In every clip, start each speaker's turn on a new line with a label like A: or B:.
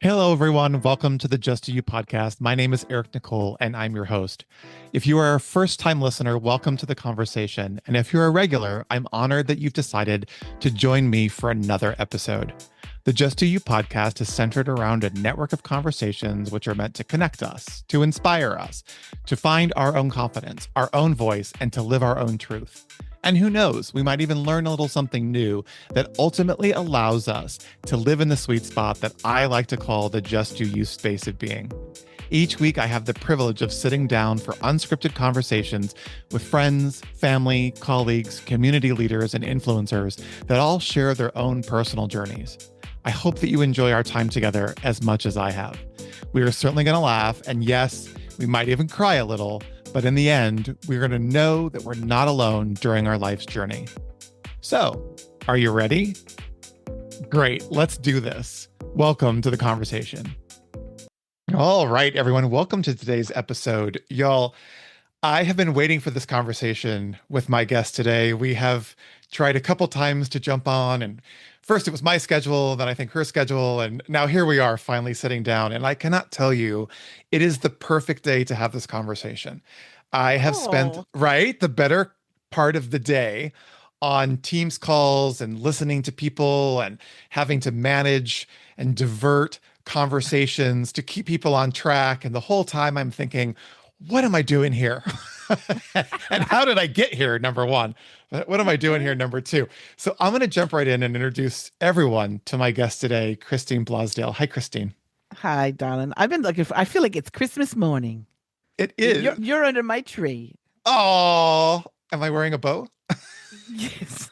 A: Hello, everyone. Welcome to the Just to You podcast. My name is Eric Nicole, and I'm your host. If you are a first-time listener, welcome to the conversation. And if you're a regular, I'm honored that you've decided to join me for another episode. The Just to You podcast is centered around a network of conversations which are meant to connect us, to inspire us, to find our own confidence, our own voice, and to live our own truth. And who knows, we might even learn a little something new that ultimately allows us to live in the sweet spot that I like to call the Just Do You space of being. Each week, I have the privilege of sitting down for unscripted conversations with friends, family, colleagues, community leaders, and influencers that all share their own personal journeys. I hope that you enjoy our time together as much as I have. We are certainly going to laugh, and yes, we might even cry a little, but in the end, we're going to know that we're not alone during our life's journey. So, are you ready? Great, let's do this. Welcome to the conversation. All right, everyone, welcome to today's episode. Y'all, I have been waiting for this conversation with my guest today. We have tried a couple times to jump on, and first it was my schedule, then I think her schedule, and now here we are finally sitting down. And I cannot tell you, it is the perfect day to have this conversation. I have spent, the better part of the day on Teams calls and listening to people and having to manage and divert conversations to keep people on track. And the whole time I'm thinking, what am I doing here? And how did I get here? Number one. What am I doing here? Number two. So I'm going to jump right in and introduce everyone to my guest today, Christine Blosdale. Hi, Christine.
B: Hi, darling. I've been looking for, I feel like it's Christmas morning.
A: It is.
B: You're under my tree.
A: Oh, am I wearing a bow?
B: Yes.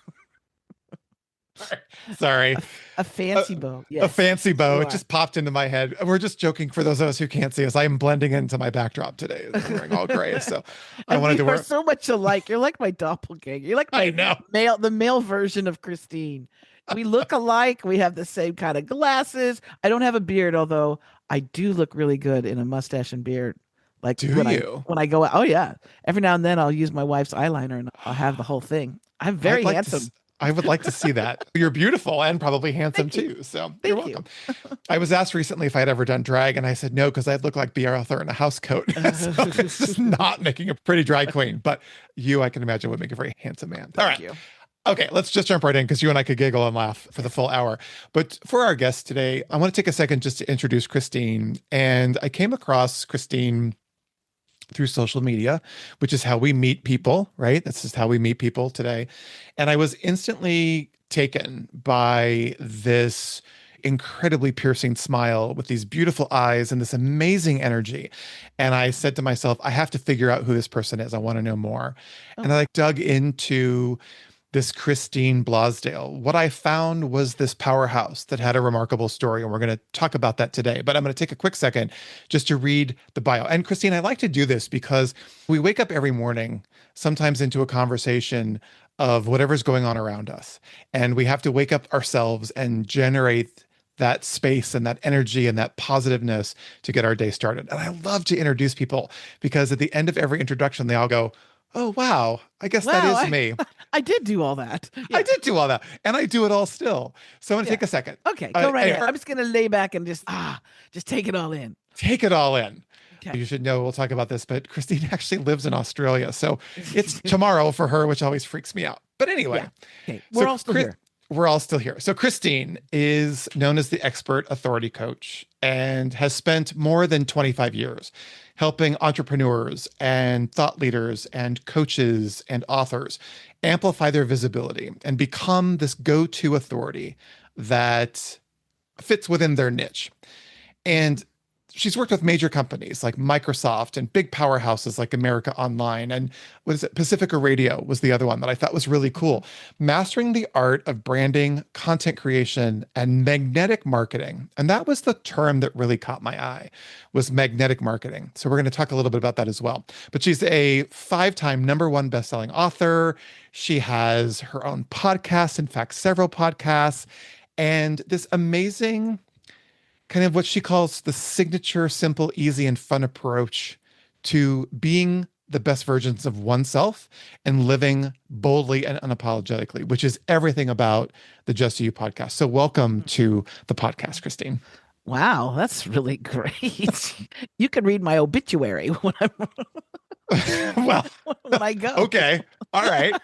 A: Sorry.
B: A fancy bow. Yes.
A: A fancy bow. It just popped into my head. We're just joking for those of us who can't see us. I am blending into my backdrop today. I'm wearing all gray. So I wanted to wear.
B: You're so much alike. You're like my doppelganger. You're like the male version of Christine. We look alike. We have the same kind of glasses. I don't have a beard, although I do look really good in a mustache and beard. Like when I go out. Oh yeah. Every now and then I'll use my wife's eyeliner and I'll have the whole thing. I'm very handsome.
A: I would like to see that. You're beautiful and probably handsome too. So you're welcome. I was asked recently if I'd ever done drag, and I said no, because I'd look like B.R. Arthur in a house coat. So it's just not making a pretty drag queen. But you, I can imagine, would make a very handsome man. All right.
B: Thank you.
A: Okay, let's just jump right in because you and I could giggle and laugh for the full hour. But for our guest today, I want to take a second just to introduce Christine. And I came across Christine through social media, which is how we meet people, right? This is how we meet people today. And I was instantly taken by this incredibly piercing smile with these beautiful eyes and this amazing energy. And I said to myself, I have to figure out who this person is. I want to know more. And I dug into this Christine Blosdale. What I found was this powerhouse that had a remarkable story, and we're going to talk about that today. But I'm going to take a quick second just to read the bio. And Christine, I like to do this because we wake up every morning, sometimes into a conversation of whatever's going on around us. And we have to wake up ourselves and generate that space and that energy and that positiveness to get our day started. And I love to introduce people because at the end of every introduction, they all go, oh, wow, I guess that is me.
B: I did do all that.
A: Yeah. I did do all that. And I do it all still. So I'm going to take a second.
B: Okay, go right ahead. I'm just going to lay back and just take it all in.
A: Take it all in. Okay. You should know we'll talk about this, but Christine actually lives in Australia. So it's tomorrow for her, which always freaks me out. But anyway.
B: Yeah. Okay. We're all still here.
A: We're all still here. So Christine is known as the expert authority coach and has spent more than 25 years helping entrepreneurs and thought leaders and coaches and authors amplify their visibility and become this go-to authority that fits within their niche. And she's worked with major companies like Microsoft and big powerhouses like America Online. And what is it? Pacifica Radio was the other one that I thought was really cool. Mastering the art of branding, content creation, and magnetic marketing. And that was the term that really caught my eye, was magnetic marketing. So we're going to talk a little bit about that as well. But she's a 5-time #1 best-selling author. She has her own podcast, in fact, several podcasts, and this amazing kind of what she calls the signature, simple, easy, and fun approach to being the best versions of oneself and living boldly and unapologetically, which is everything about the Just You podcast. So welcome to the podcast, Christine.
B: Wow, that's really great. You can read my obituary
A: Well,
B: when I go.
A: okay. All right.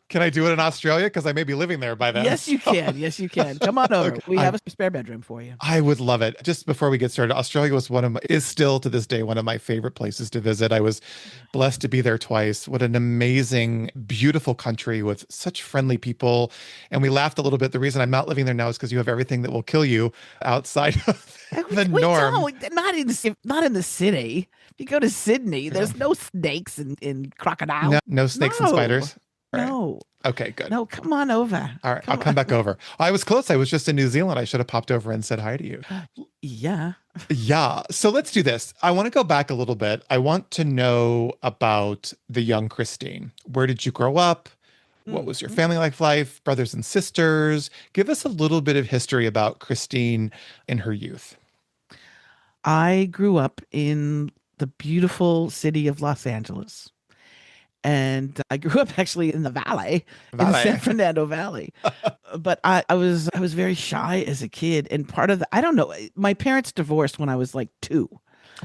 A: Can I do it in Australia? Because I may be living there by then.
B: Yes, you can. Yes, you can. Come on over.
A: Okay.
B: We have a spare bedroom for you.
A: I would love it. Just before we get started, Australia was is still to this day one of my favorite places to visit. I was blessed to be there twice. What an amazing, beautiful country with such friendly people. And we laughed a little bit. The reason I'm not living there now is because you have everything that will kill you outside of the norm.
B: Not in the city. If you go to Sydney, there's no snakes and crocodiles.
A: No snakes and spiders. All right.
B: No.
A: Okay, good.
B: No, come on over.
A: All right, I'll come back over. I was close. I was just in New Zealand. I should have popped over and said hi to you.
B: Yeah.
A: Yeah. So let's do this. I want to go back a little bit. I want to know about the young Christine. Where did you grow up? What was your family life, brothers and sisters? Give us a little bit of history about Christine in her youth.
B: I grew up in the beautiful city of Los Angeles. And I grew up actually in the valley, in the San Fernando Valley. But I was very shy as a kid. And part of I don't know, my parents divorced when I was like 2.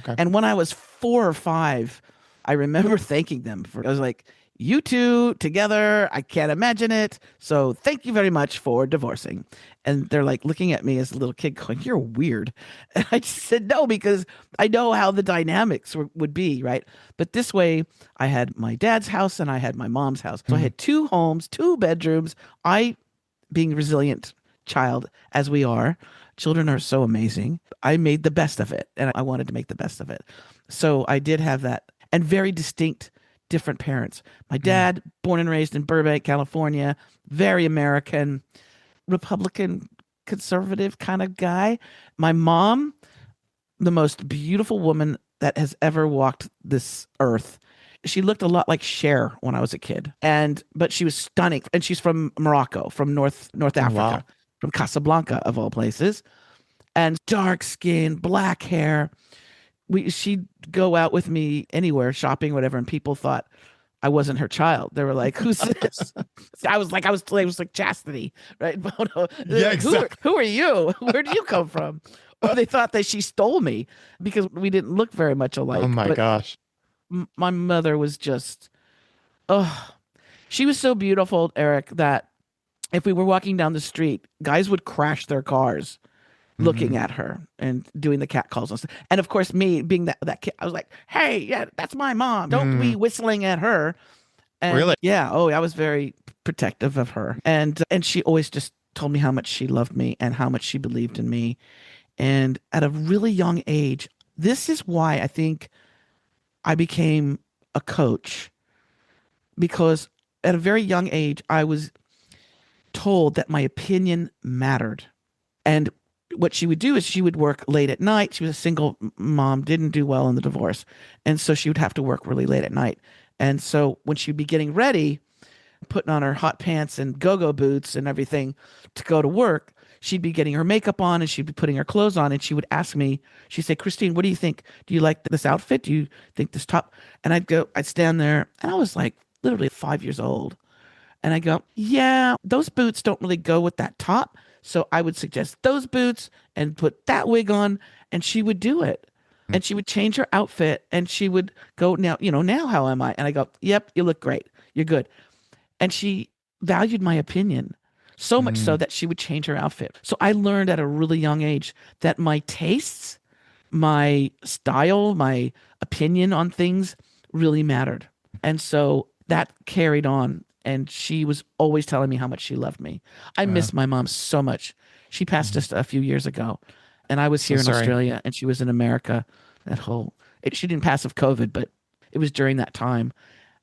A: Okay.
B: And when I was 4 or 5, I remember thanking them I was like, you two together, I can't imagine it. So thank you very much for divorcing. And they're like looking at me as a little kid going, you're weird. And I just said, no, because I know how the dynamics would be, right? But this way, I had my dad's house and I had my mom's house. So I had 2 homes, 2 bedrooms. Being a resilient child, as we are, children are so amazing. I made the best of it and I wanted to make the best of it. So I did have that, and very distinct different parents. My dad, born and raised in Burbank, California, very American, Republican, conservative kind of guy. My mom, the most beautiful woman that has ever walked this earth. She looked a lot like Cher when I was a kid, but she was stunning. And she's from Morocco, from North Africa, from Casablanca of all places, and dark skin, black hair. She'd go out with me anywhere, shopping, whatever, and people thought I wasn't her child. They were like, "Who's this?" I was like Chastity, right?
A: Yeah, exactly.
B: Who are you? Where do you come from? Or they thought that she stole me because we didn't look very much alike.
A: Oh my gosh!
B: My mother was just, she was so beautiful, Eric, that if we were walking down the street, guys would crash their cars looking at her and doing the cat calls and stuff. And of course, me being that kid, I was like, hey, yeah, that's my mom. Don't be whistling at her. And
A: really?
B: Yeah. Oh, I was very protective of her. And she always just told me how much she loved me and how much she believed in me. And at a really young age, this is why I think I became a coach, because at a very young age, I was told that my opinion mattered. And what she would do is she would work late at night. She was a single mom, didn't do well in the divorce. And so she would have to work really late at night. And so when she'd be getting ready, putting on her hot pants and go-go boots and everything to go to work, she'd be getting her makeup on and she'd be putting her clothes on. And she would ask me, she'd say, Christine, what do you think? Do you like this outfit? Do you think this top? And I'd stand there, and I was like literally 5 years old. And I go, yeah, those boots don't really go with that top. So I would suggest those boots and put that wig on, and she would do it. And she would change her outfit, and she would go, now how am I? And I go, yep, you look great. You're good. And she valued my opinion so much so that she would change her outfit. So I learned at a really young age that my tastes, my style, my opinion on things really mattered. And so that carried on. And she was always telling me how much she loved me. I miss my mom so much. She passed just a few years ago. And I was here in Australia, and she was in America. She didn't pass of COVID, but it was during that time.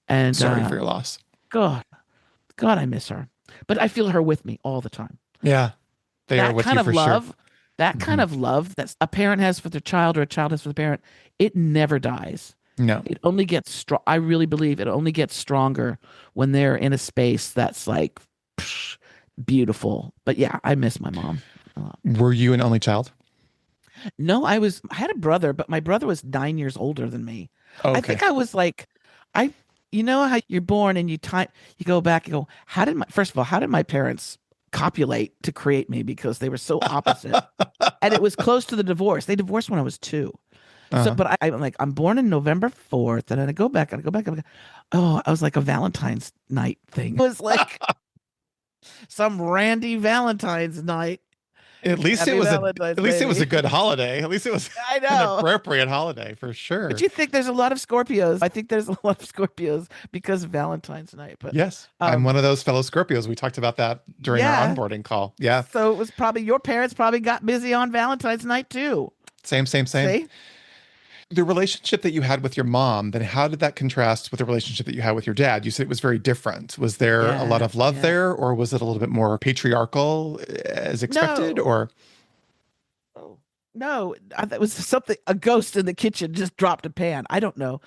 B: And
A: sorry for your loss.
B: God, I miss her. But I feel her with me all the time.
A: Yeah. They are with you for sure.
B: That kind of love that a parent has for their child or a child has for the parent, it never dies.
A: No.
B: It only gets strong. I really believe it only gets stronger when they're in a space that's like beautiful. But yeah, I miss my mom a lot.
A: Were you an only child?
B: No, I had a brother, but my brother was 9 years older than me.
A: Okay.
B: I think I was like, you know how you're born and you go back and go, how did my parents copulate to create me because they were so opposite. And it was close to the divorce. They divorced when I was 2. So, but I'm like, I'm born in November 4th, and then I go back. Oh, I was like a Valentine's night thing. It was like some randy Valentine's night.
A: At least it was a good holiday. At least it was
B: I know.
A: an appropriate holiday for sure.
B: But you think there's a lot of Scorpios. I think there's a lot of Scorpios because of Valentine's night. But
A: yes, I'm one of those fellow Scorpios. We talked about that during our onboarding call. Yeah.
B: So it was probably your parents probably got busy on Valentine's night too.
A: Same.
B: See?
A: The relationship that you had with your mom, then how did that contrast with the relationship that you had with your dad? You said it was very different. Was there a lot of love there, or was it a little bit more patriarchal as expected?
B: No, that was something, a ghost in the kitchen just dropped a pan. I don't know.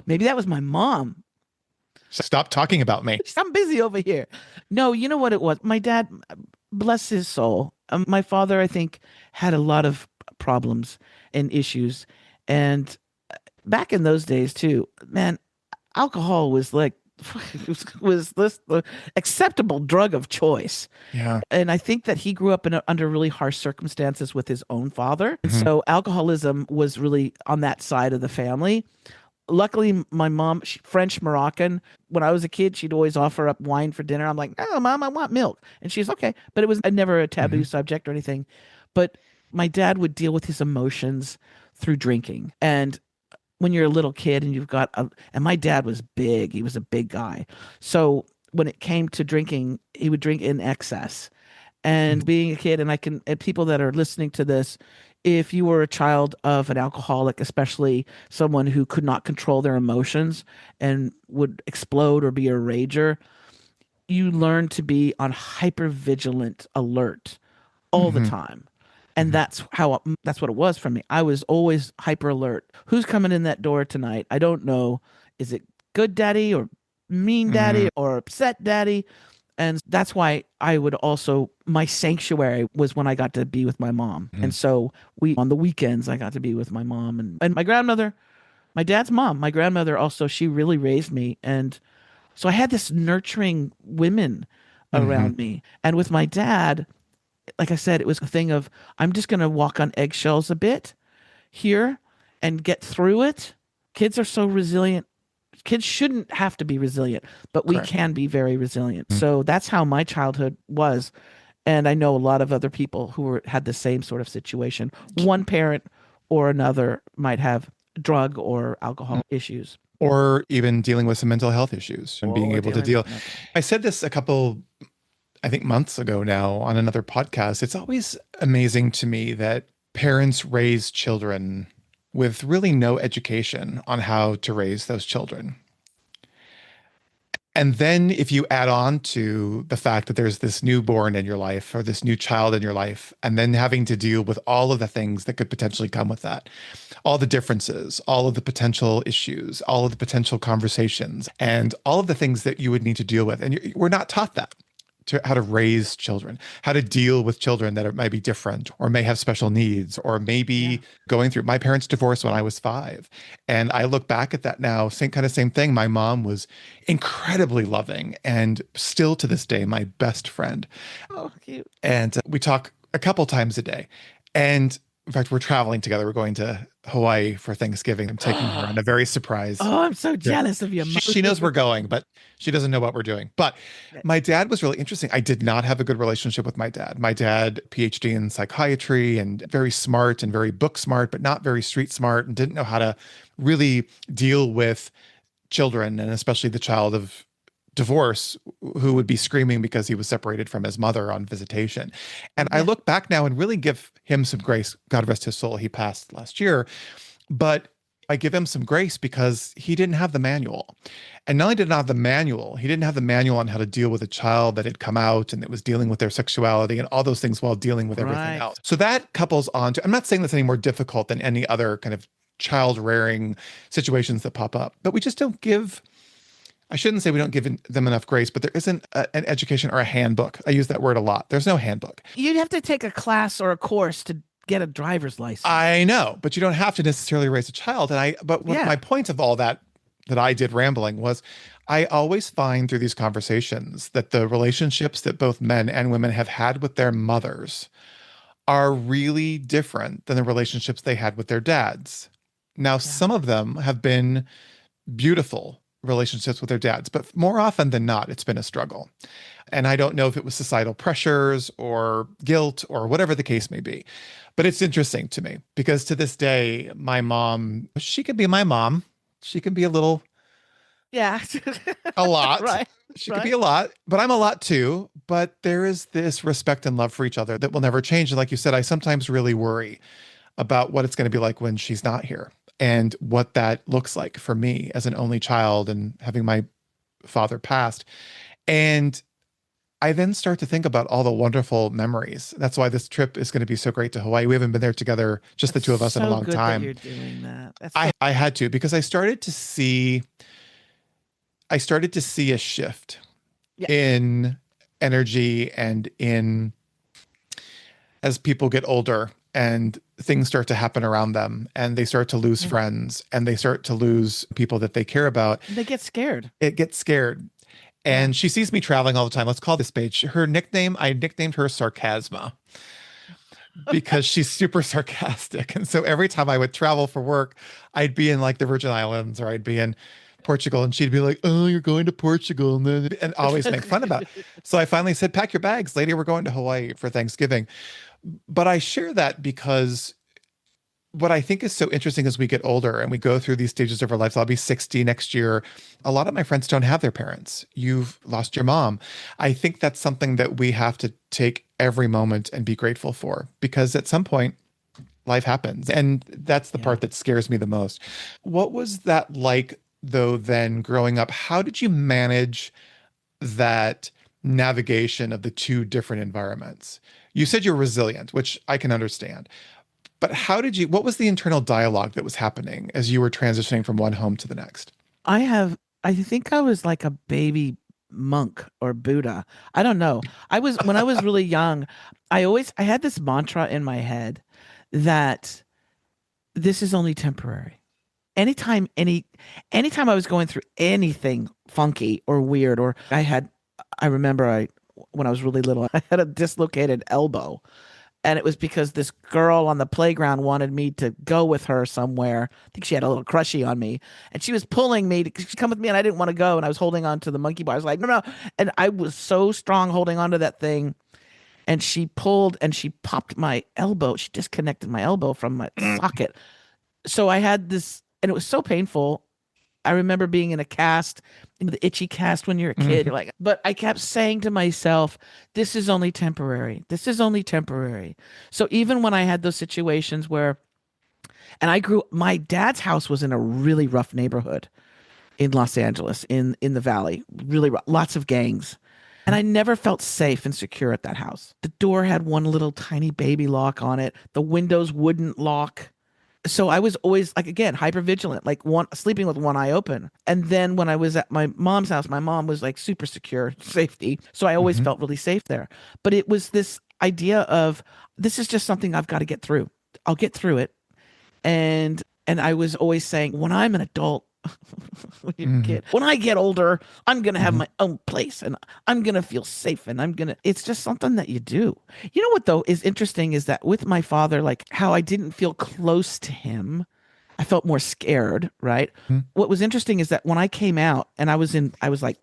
B: Maybe that was my mom.
A: Stop talking about me.
B: I'm busy over here. No, you know what it was? My dad, bless his soul. My father, I think, had a lot of problems and issues. And back in those days too, man, alcohol was like was this the acceptable drug of choice.
A: Yeah.
B: And I think that he grew up under really harsh circumstances with his own father. And so alcoholism was really on that side of the family. Luckily, my mom, French Moroccan, when I was a kid, she'd always offer up wine for dinner. I'm like, "No, Mom, I want milk." And she's okay. But it was never a taboo subject or anything. But my dad would deal with his emotions through drinking. And when you're a little kid and and my dad was big, he was a big guy. So when it came to drinking, he would drink in excess. And being a kid, and people that are listening to this, if you were a child of an alcoholic, especially someone who could not control their emotions and would explode or be a rager, you learn to be on hypervigilant alert all the time. And that's what it was for me. I was always hyper alert. Who's coming in that door tonight? I don't know. Is it good daddy or mean daddy or upset daddy? And that's why my sanctuary was when I got to be with my mom. And so on the weekends, I got to be with my mom and my grandmother, my dad's mom. My grandmother also, she really raised me. And so I had this nurturing women around me. And with my dad, like I said, it was a thing of, I'm just going to walk on eggshells a bit here and get through it. Kids are so resilient. Kids shouldn't have to be resilient, but we can be very resilient. So that's how my childhood was. And I know a lot of other people who had the same sort of situation. One parent or another might have drug or alcohol issues.
A: Or even dealing with some mental health issues and being able to deal. I said this a couple, I think, months ago now on another podcast. It's always amazing to me that parents raise children with really no education on how to raise those children. And then if you add on to the fact that there's this newborn in your life or this new child in your life, and then having to deal with all of the things that could potentially come with that, all the differences, all of the potential issues, all of the potential conversations, and all of the things that you would need to deal with. And we're not taught that. How to raise children, how to deal with children that might be different or may have special needs or maybe going through. My parents divorced when I was 5. And I look back at that now, same thing. My mom was incredibly loving and still to this day, my best friend.
B: Oh, cute.
A: And we talk a couple times a day. And in fact, we're traveling together. We're going to Hawaii for Thanksgiving. I'm taking her on a very surprise.
B: Oh, I'm so jealous of your mom.
A: She knows we're going, but she doesn't know what we're doing. But my dad was really interesting. I did not have a good relationship with my dad. My dad, PhD in psychiatry and very smart and very book smart, but not very street smart, and didn't know how to really deal with children, and especially the child of divorce who would be screaming because he was separated from his mother on visitation. And I look back now and really give him some grace. God rest his soul. He passed last year, but I give him some grace because he didn't have the manual. And not only did he not have the manual, he didn't have the manual on how to deal with a child that had come out and that was dealing with their sexuality and all those things while dealing with everything else. So that couples on to, I'm not saying that's any more difficult than any other kind of child rearing situations that pop up, but we just don't give, I shouldn't say we don't give them enough grace, but there isn't an education or a handbook. I use that word a lot. There's no handbook.
B: You'd have to take a class or a course to get a driver's license.
A: I know, but you don't have to necessarily raise a child. But my point of all that I did rambling was I always find through these conversations that the relationships that both men and women have had with their mothers are really different than the relationships they had with their dads. Now,
B: Yeah.
A: some of them have been beautiful relationships with their dads, but more often than not, it's been a struggle. And I don't know if it was societal pressures or guilt or whatever the case may be. But it's interesting to me because to this day, my mom, she could be my mom. She can be
B: Yeah.
A: a lot.
B: Right.
A: She could be
B: Right.
A: a lot, but I'm a lot too. But there is this respect and love for each other that will never change. And like you said, I sometimes really worry about what it's going to be like when she's not here and what that looks like for me as an only child and having my father passed. And I then start to think about all the wonderful memories. That's why this trip is going to be so great to Hawaii. We haven't been there together, just the
B: That's
A: two of us, in a
B: so
A: long
B: good that
A: time.
B: you're doing that. That's so
A: I had to because I started to see a shift
B: yeah.
A: in energy and in as people get older and things start to happen around them and they start to lose
B: Yeah.
A: friends and they start to lose people that they care about.
B: They get scared.
A: It gets scared.
B: Yeah.
A: And she sees me traveling all the time. Let's call this page. Her nickname, I nicknamed her Sarcasma because she's super sarcastic. And so every time I would travel for work, I'd be in like the Virgin Islands or I'd be in Portugal and she'd be like, "Oh, you're going to Portugal." And always make fun about it. So I finally said, "Pack your bags, lady. We're going to Hawaii for Thanksgiving." But I share that because what I think is so interesting as we get older and we go through these stages of our lives, I'll be 60 next year. A lot of my friends don't have their parents. You've lost your mom. I think that's something that we have to take every moment and be grateful for because at some point life happens. And that's the
B: Yeah.
A: part that scares me the most. What was that like though, then growing up? How did you manage that navigation of the two different environments? You said you're resilient, which I can understand. But what was the internal dialogue that was happening as you were transitioning from one home to the next?
B: I think I was like a baby monk or Buddha. I don't know. When I was really young, I had this mantra in my head that this is only temporary. Anytime, anytime I was going through anything funky or weird, I remember when I was really little, I had a dislocated elbow. And it was because this girl on the playground wanted me to go with her somewhere. I think she had a little crushy on me. And she was pulling me to come with me, and I didn't want to go. And I was holding on to the monkey bar. I was like, no, no. And I was so strong holding on to that thing. And she pulled and she popped my elbow. She disconnected my elbow from my socket. So I had this, and it was so painful. I remember being in a cast, in the itchy cast when you're a kid. You're like, but I kept saying to myself, this is only temporary. This is only temporary. So even when I had those situations where, and my dad's house was in a really rough neighborhood in Los Angeles, in the valley, really rough, lots of gangs. And I never felt safe and secure at that house. The door had one little tiny baby lock on it. The windows wouldn't lock. So I was always like, again, hyper vigilant, like sleeping with one eye open. And then when I was at my mom's house, my mom was like super secure, safety. So I always
A: Mhm.
B: felt really safe there. But it was this idea of this is just something I've got to get through. I'll get through it. And I was always saying, when I'm an adult, when you're a kid, when I get older, I'm gonna have my own place and I'm gonna feel safe and it's just something that you do. You know what though is interesting is that with my father, like how I didn't feel close to him, I felt more scared, right?
A: Mhm.
B: What was interesting is that when I came out and I was like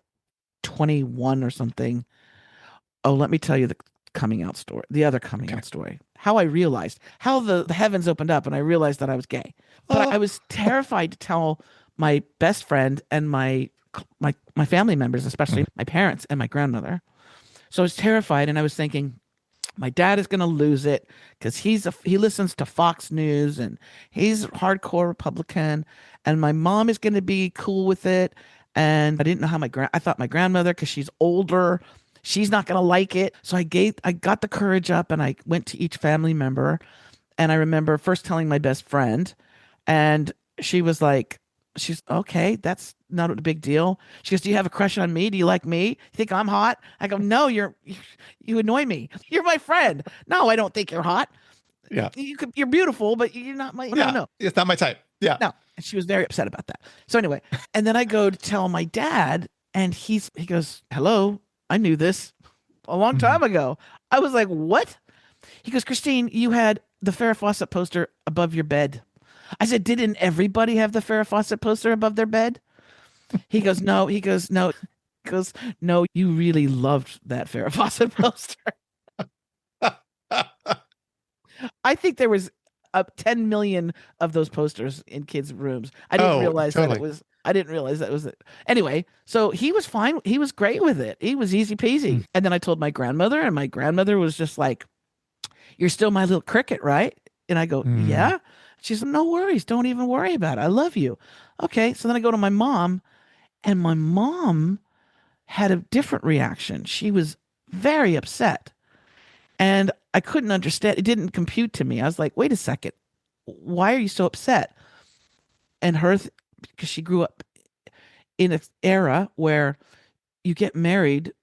B: 21 or something. Oh, let me tell you the other coming
A: Okay.
B: out story. How I realized, how the heavens opened up and I realized that I was gay. But
A: Oh.
B: I was terrified to tell my best friend and my family members, especially my parents and my grandmother. So I was terrified and I was thinking, my dad is going to lose it because he listens to Fox News and he's hardcore Republican, and my mom is going to be cool with it. And I didn't know how I thought my grandmother, because she's older, she's not going to like it. So I got the courage up and I went to each family member. And I remember first telling my best friend, and she was like, she's okay, that's not a big deal. She goes, do you have a crush on me? Do you like me? You think I'm hot? I go, no, you annoy me. You're my friend. No, I don't think you're hot.
A: Yeah.
B: You're beautiful, but you're not my,
A: Yeah.
B: no.
A: It's not my type. Yeah.
B: No. And she was very upset about that. So anyway, and then I go to tell my dad, And he goes, hello, I knew this a long
A: Mhm.
B: time ago. I was like, what? He goes, Christine, you had the Farrah Fawcett poster above your bed. I said, didn't everybody have the Farrah Fawcett poster above their bed? He goes, no. He goes, no. He goes, no, you really loved that Farrah Fawcett poster. I think there was 10 million of those posters in kids' rooms. I didn't
A: Oh,
B: realize that it
A: totally.
B: was. I didn't realize that was it. Anyway, so he was fine. He was great with it. He was easy
A: Mm.
B: peasy. And then I told my grandmother, and my grandmother was just like, "You're still my little cricket, right?" And I go,
A: Mm.
B: "Yeah." She's like, "No worries. Don't even worry about it. I love you." Okay. So then I go to my mom, and my mom had a different reaction. She was very upset. And I couldn't understand. It didn't compute to me. I was like, wait a second. Why are you so upset? And her, because she grew up in an era where you get married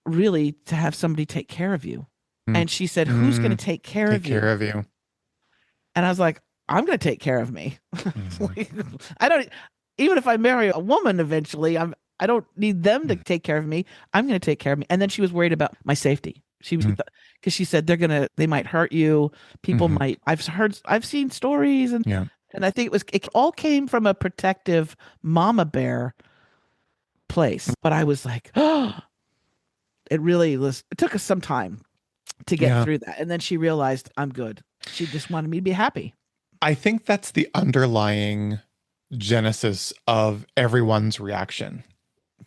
B: really to have somebody take care of you.
A: Mm.
B: And she said, who's going to
A: Mm.
B: take care
A: Take
B: of
A: care
B: you?
A: of you.
B: And I was like, I'm going to take care of me.
A: Mhm.
B: I don't, even if I marry a woman eventually, I don't need them to
A: Mm.
B: take care of me. I'm going to take care of me. And then she was worried about my safety. She was,
A: Mm.
B: because she said they might hurt you. People
A: Mhm.
B: might, I've seen stories
A: Yeah.
B: and I think it all came from a protective mama bear place. But I was like, oh, it took us some time to get
A: Yeah.
B: through that. And then she realized I'm good. She just wanted me to be happy.
A: I think that's the underlying genesis of everyone's reaction,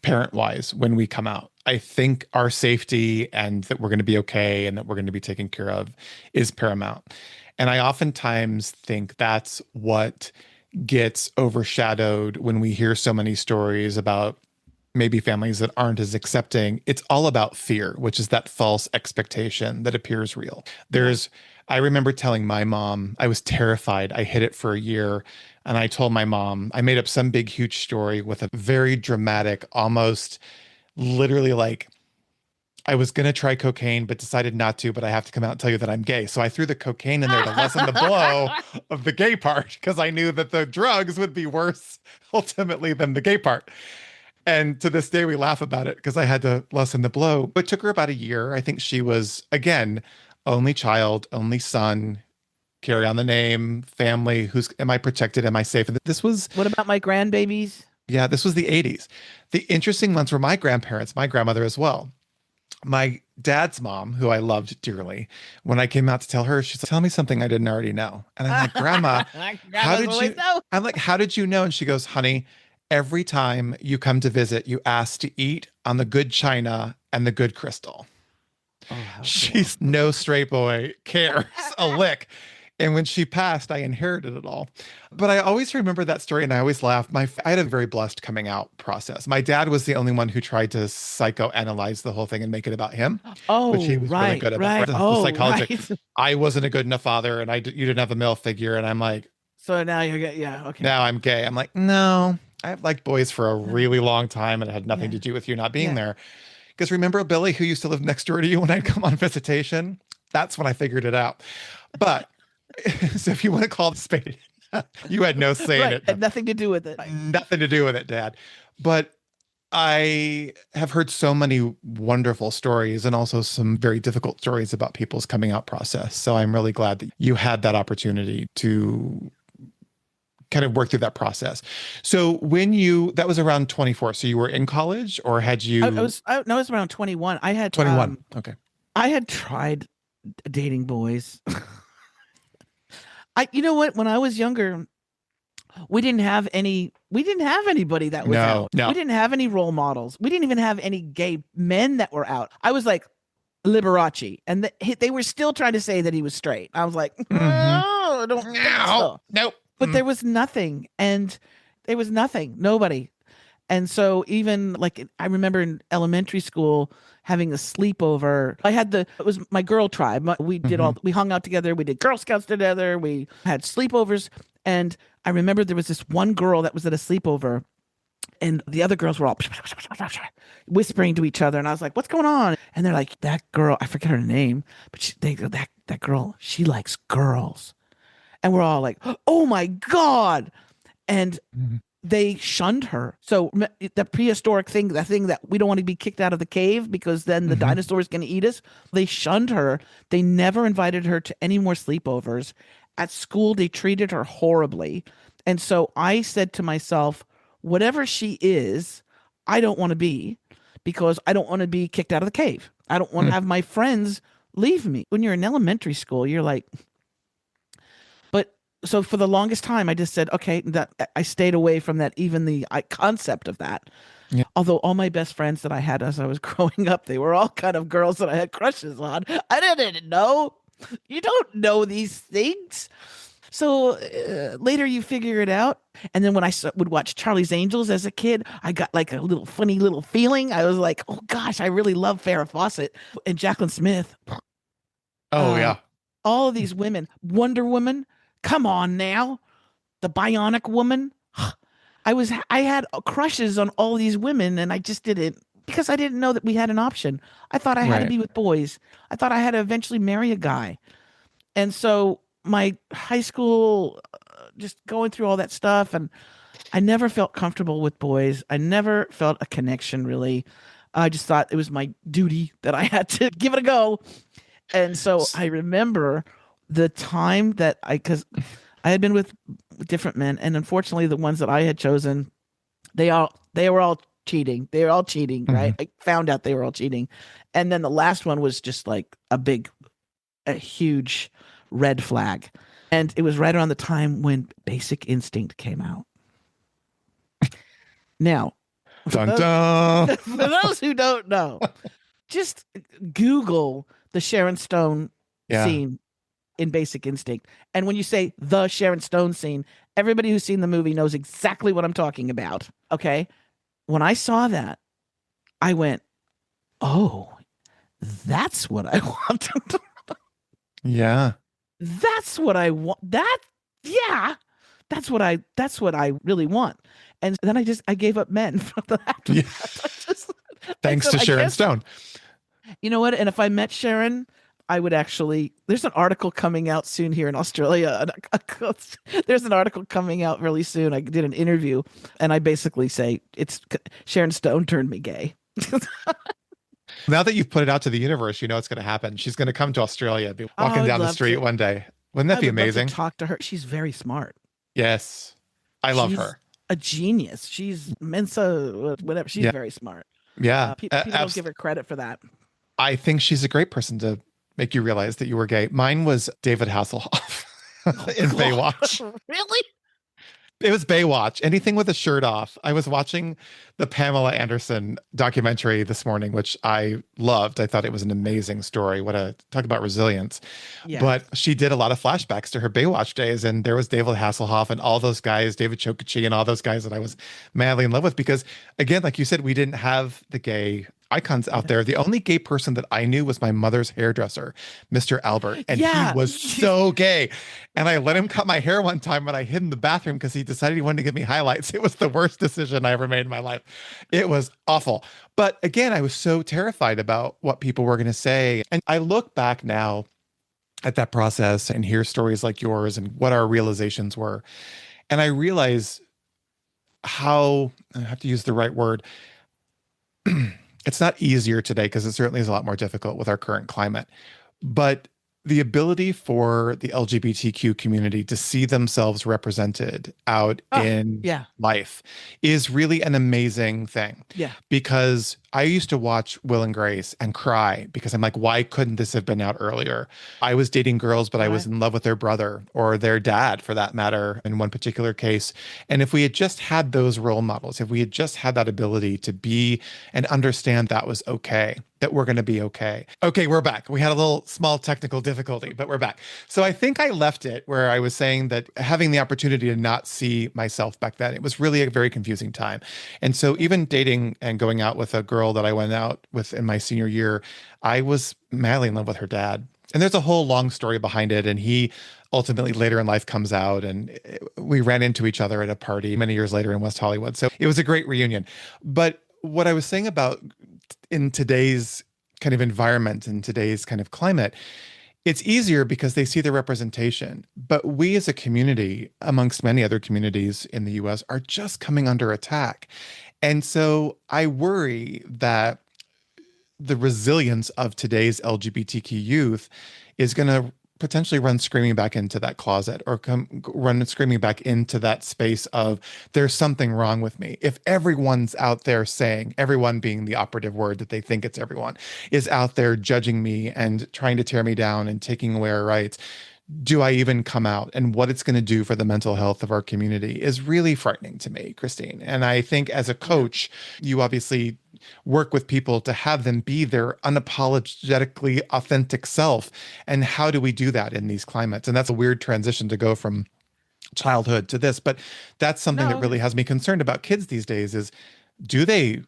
A: parent wise, when we come out. I think our safety and that we're going to be okay and that we're going to be taken care of is paramount. And I oftentimes think that's what gets overshadowed when we hear so many stories about maybe families that aren't as accepting. It's all about fear, which is that false expectation that appears real.
B: Yeah.
A: I remember telling my mom, I was terrified. I hid it for a year. And I told my mom, I made up some big, huge story with a very dramatic, almost literally like, I was going to try cocaine, but decided not to, but I have to come out and tell you that I'm gay. So I threw the cocaine in there to lessen the blow of the gay part because I knew that the drugs would be worse ultimately than the gay part. And to this day, we laugh about it because I had to lessen the blow. It took her about a year. I think she was, again, only child, only son, carry on the name, family. Am I protected? Am I safe? And this was,
B: What about my grandbabies?
A: yeah, this was the 80s. The interesting ones were my grandparents, my grandmother as well. My dad's mom, who I loved dearly, when I came out to tell her, she's like, tell me something I didn't already know. And I'm like, Grandma, how
B: Grandmas
A: did
B: always
A: you?
B: know.
A: I'm like, how did you know? And she goes, honey, every time you come to visit, you ask to eat on the good china and the good crystal.
B: Oh, how cool.
A: She's no straight boy, cares a lick. And when she passed, I inherited it all. But I always remember that story and I always laugh. I had a very blessed coming out process. My dad was the only one who tried to psychoanalyze the whole thing and make it about him, which
B: Oh,
A: he was really
B: right,
A: good about.
B: right.
A: Right? The
B: Oh,
A: psychology.
B: right.
A: I wasn't a good enough father and you didn't have a male figure. And I'm like,
B: So now you're getting, yeah, okay.
A: now I'm gay. I'm like, no, I've liked boys for a really long time and it had nothing
B: Yeah,
A: to do with you not being
B: yeah.
A: there. Because remember Billy, who used to live next door to you when I'd come on visitation? That's when I figured it out. But so if you want to call it spade, you had no say in
B: Right.
A: it.
B: Had nothing to do with it.
A: Nothing to do with it, Dad. But I have heard so many wonderful stories and also some very difficult stories about people's coming out process. So I'm really glad that you had that opportunity to kind of work through that process. So that was around 24. So you were in college or had you
B: No, I was around 21.
A: 21? Okay.
B: I had tried dating boys. You know what? When I was younger, we didn't have anybody that was
A: No,
B: out. We
A: no.
B: didn't have any role models. We didn't even have any gay men that were out. I was like Liberace, and they were still trying to say that he was straight. I was like,
A: Mm-hmm.
B: oh, I don't think
A: No,
B: so.
A: nope.
B: But there was nothing, and there was nothing, nobody. And so even like I remember in elementary school having a sleepover. It was my girl tribe.
A: Mm-hmm.
B: We hung out together. We did Girl Scouts together. We had sleepovers. And I remember there was this one girl that was at a sleepover and the other girls were all whispering to each other. And I was like, what's going on? And they're like, that girl, I forget her name, but they go, that girl, she likes girls. And we're all like, oh my God. And
A: Mm-hmm.
B: they shunned her. So the prehistoric thing, the thing that we don't want to be kicked out of the cave because then the dinosaur is going to eat us. They shunned her. They never invited her to any more sleepovers. At school, they treated her horribly. And so I said to myself, whatever she is, I don't want to be because I don't want to be kicked out of the cave. I don't want to have my friends leave me. When you're in elementary school, you're like, but so for the longest time, I just said, okay, that I stayed away from that, even the concept of that.
A: Yeah.
B: Although all my best friends that I had as I was growing up, they were all kind of girls that I had crushes on. I didn't know. You don't know these things. So later you figure it out. And then when I would watch Charlie's Angels as a kid, I got like a little funny little feeling. I was like, oh gosh, I really love Farrah Fawcett and Jacqueline Smith.
A: Oh, yeah.
B: All of these women. Wonder Woman. Come on now. The Bionic Woman. I had crushes on all these women and I just didn't, because I didn't know that we had an option. I thought I had to be with boys. I thought I had to eventually marry a guy. And so my high school, just going through all that stuff, and I never felt comfortable with boys. I never felt a connection really. I just thought it was my duty that I had to give it a go. And so I remember the time that because I had been with different men, and unfortunately the ones that I had chosen, they were all cheating. They were all cheating, right? I found out they were all cheating. And then the last one was just like a huge red flag. And it was right around the time when Basic Instinct came out. Now,
A: dun, dun.
B: For those who don't know, just Google the Sharon Stone scene in Basic Instinct. And when you say the Sharon Stone scene, everybody who's seen the movie knows exactly what I'm talking about. Okay. When I saw that, I went, oh, that's what I want.
A: Yeah.
B: That's what I want. That's what I really want. And then I gave up men after that.
A: Thanks to Sharon Stone.
B: You know what? And if I met Sharon, I would actually, there's an article coming out soon here in Australia. There's an article coming out really soon. I did an interview and I basically say it's Sharon Stone turned me gay.
A: Now that you've put it out to the universe, you know it's going to happen. She's going to come to Australia, be walking down the street one day. Wouldn't that be amazing?
B: Love to talk to her. She's very smart.
A: Yes. I love her.
B: A genius. She's Mensa, whatever. She's very smart.
A: Yeah.
B: People don't give her credit for that.
A: I think she's a great person to make you realize that you were gay. Mine was David Hasselhoff in Baywatch.
B: Really?
A: It was Baywatch. Anything with a shirt off. I was watching the Pamela Anderson documentary this morning, which I loved. I thought it was an amazing story. Talk about resilience. Yeah. But she did a lot of flashbacks to her Baywatch days. And there was David Hasselhoff and all those guys, David Chokichi and all those guys that I was madly in love with. Because again, like you said, we didn't have the gay icons out there. The only gay person that I knew was my mother's hairdresser, Mr. Albert. And he was so gay. And I let him cut my hair one time when I hid in the bathroom because he decided he wanted to give me highlights. It was the worst decision I ever made in my life. It was awful. But again, I was so terrified about what people were going to say. And I look back now at that process and hear stories like yours and what our realizations were. And I realize how, I have to use the right word, it's not easier today because it certainly is a lot more difficult with our current climate. But the ability for the LGBTQ community to see themselves represented out in life is really an amazing thing. Yeah. Because I used to watch Will and Grace and cry because I'm like, why couldn't this have been out earlier? I was dating girls, but I was in love with their brother or their dad for that matter in one particular case. And if we had just had those role models, if we had just had that ability to be and understand that was okay, that we're going to be okay. Okay, we're back. We had a little small technical difficulty, but we're back. So I think I left it where I was saying that having the opportunity to not see myself back then, it was really a very confusing time. And so even dating and going out with a girl that I went out with in my senior year, I was madly in love with her dad. And there's a whole long story behind it. And he ultimately later in life comes out and we ran into each other at a party many years later in West Hollywood. So it was a great reunion. But what I was saying about in today's kind of environment, in today's kind of climate, It's easier because they see the representation. But we as a community, amongst many other communities in the US, are just coming under attack. And so I worry that the resilience of today's LGBTQ youth is going to potentially run screaming back into that closet or run screaming back into that space of there's something wrong with me. If everyone's out there saying, everyone being the operative word that they think it's everyone, is out there judging me and trying to tear me down and taking away our rights, do I even come out? And what it's going to do for the mental health of our community is really frightening to me, Christine. And I think as a coach, you obviously work with people to have them be their unapologetically authentic self. And how do we do that in these climates? And that's a weird transition to go from childhood to this, but that's something that really has me concerned about kids these days is, do they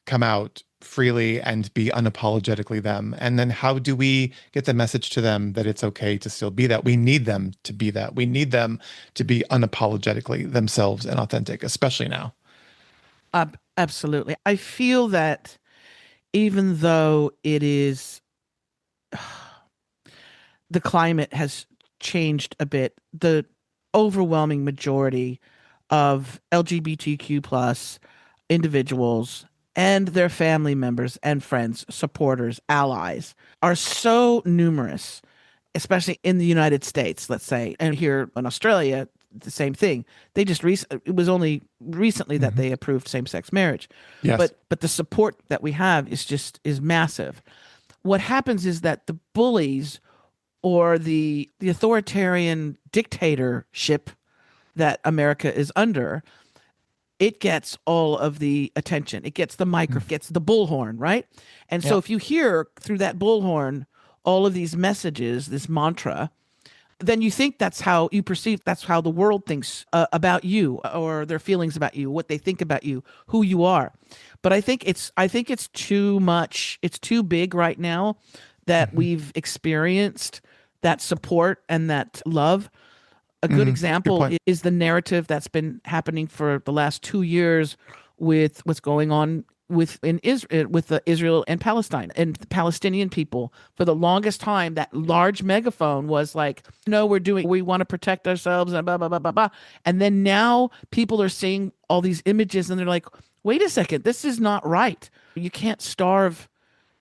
A: come out freely and be unapologetically them? And then how do we get the message to them that it's okay to still be that? We need them to be that. We need them to be unapologetically themselves and authentic, especially now.
B: Absolutely. I feel that even though it is, the climate has changed a bit, the overwhelming majority of LGBTQ plus individuals and their family members and friends, supporters, allies are so numerous, especially in the United States, let's say, and here in Australia, the same thing. They just it was only recently that they approved same-sex marriage.
A: Yes.
B: But the support that we have is massive. What happens is that the bullies or the authoritarian dictatorship that America is under, it gets all of the attention. It gets the microphone, gets the bullhorn, right? And so if you hear through that bullhorn all of these messages, this mantra, then you think that's how you perceive, that's how the world thinks about you, or their feelings about you, what they think about you, who you are. But I think it's too much. It's too big right now that we've experienced that support and that love. A good example is the narrative that's been happening for the last 2 years with what's going on with Israel and Palestine and the Palestinian people. For the longest time, that large megaphone was like, no, we want to protect ourselves and blah, blah, blah, blah, blah. And then now people are seeing all these images and they're like, wait a second, this is not right. You can't starve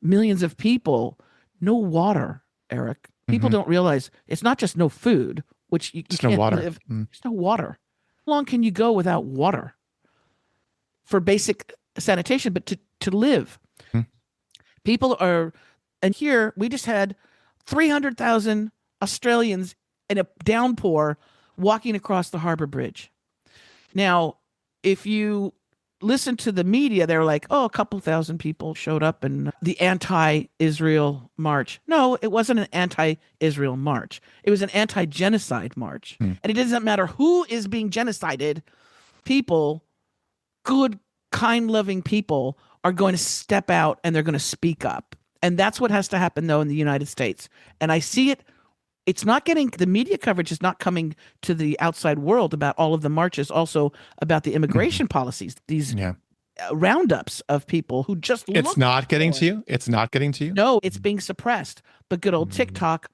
B: millions of people. No water, Eric. People don't realize it's not just no food, which you can't live. There's no water. How long can you go without water for basic sanitation, but to live? People are, and here we just had 300,000 Australians in a downpour walking across the harbor bridge. Now, if you listen to the media, they're like, oh, a couple thousand people showed up in the anti-Israel march. No, it wasn't an anti-Israel march. It was an anti-genocide march. And it doesn't matter who is being genocided. People, good, kind, loving people, are going to step out and they're going to speak up. And that's what has to happen, though, in the United States. And I see it. It's not getting, the media coverage is not coming to the outside world about all of the marches, also about the immigration policies, these roundups of people who just look.
A: It's not getting to you? It's not getting to you?
B: No, it's being suppressed. But good old TikTok,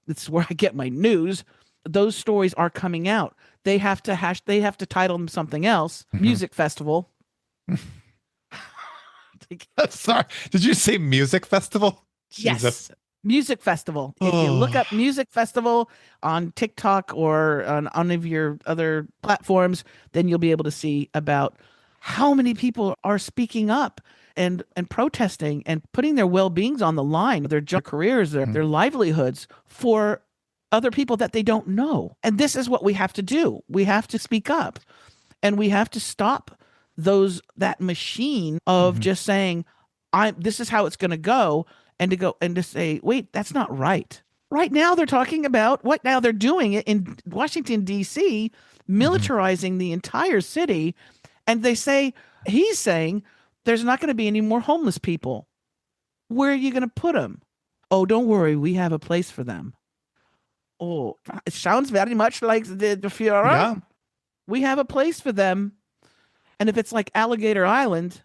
B: it's where I get my news. Those stories are coming out. They have to title them something else. Music festival.
A: Sorry. Did you say music festival?
B: Yes.
A: Jesus.
B: Music festival. If you look up music festival on TikTok or on any of your other platforms, then you'll be able to see about how many people are speaking up and protesting and putting their well-beings on the line, their careers, their livelihoods for other people that they don't know. And this is what we have to do. We have to speak up, and we have to stop that machine of just saying, this is how it's going to go. And to say, wait, that's not right. Right now, they're talking about what now they're doing it in Washington, D.C., militarizing the entire city. And he's saying there's not going to be any more homeless people. Where are you going to put them? Oh, don't worry. We have a place for them. Oh, it sounds very much like the Führer.
A: Yeah.
B: We have a place for them. And if it's like Alligator Island,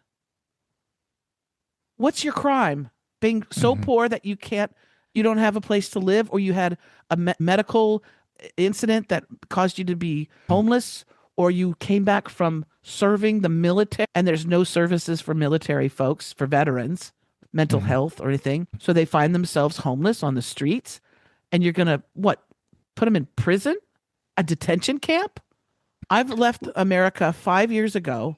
B: what's your crime? Being so poor that you can't you don't have a place to live, or you had a medical incident that caused you to be homeless, or you came back from serving the military and there's no services for military folks, for veterans, mental health or anything. So they find themselves homeless on the streets, and you're going to, what, put them in prison? A detention camp? I've left America 5 years ago,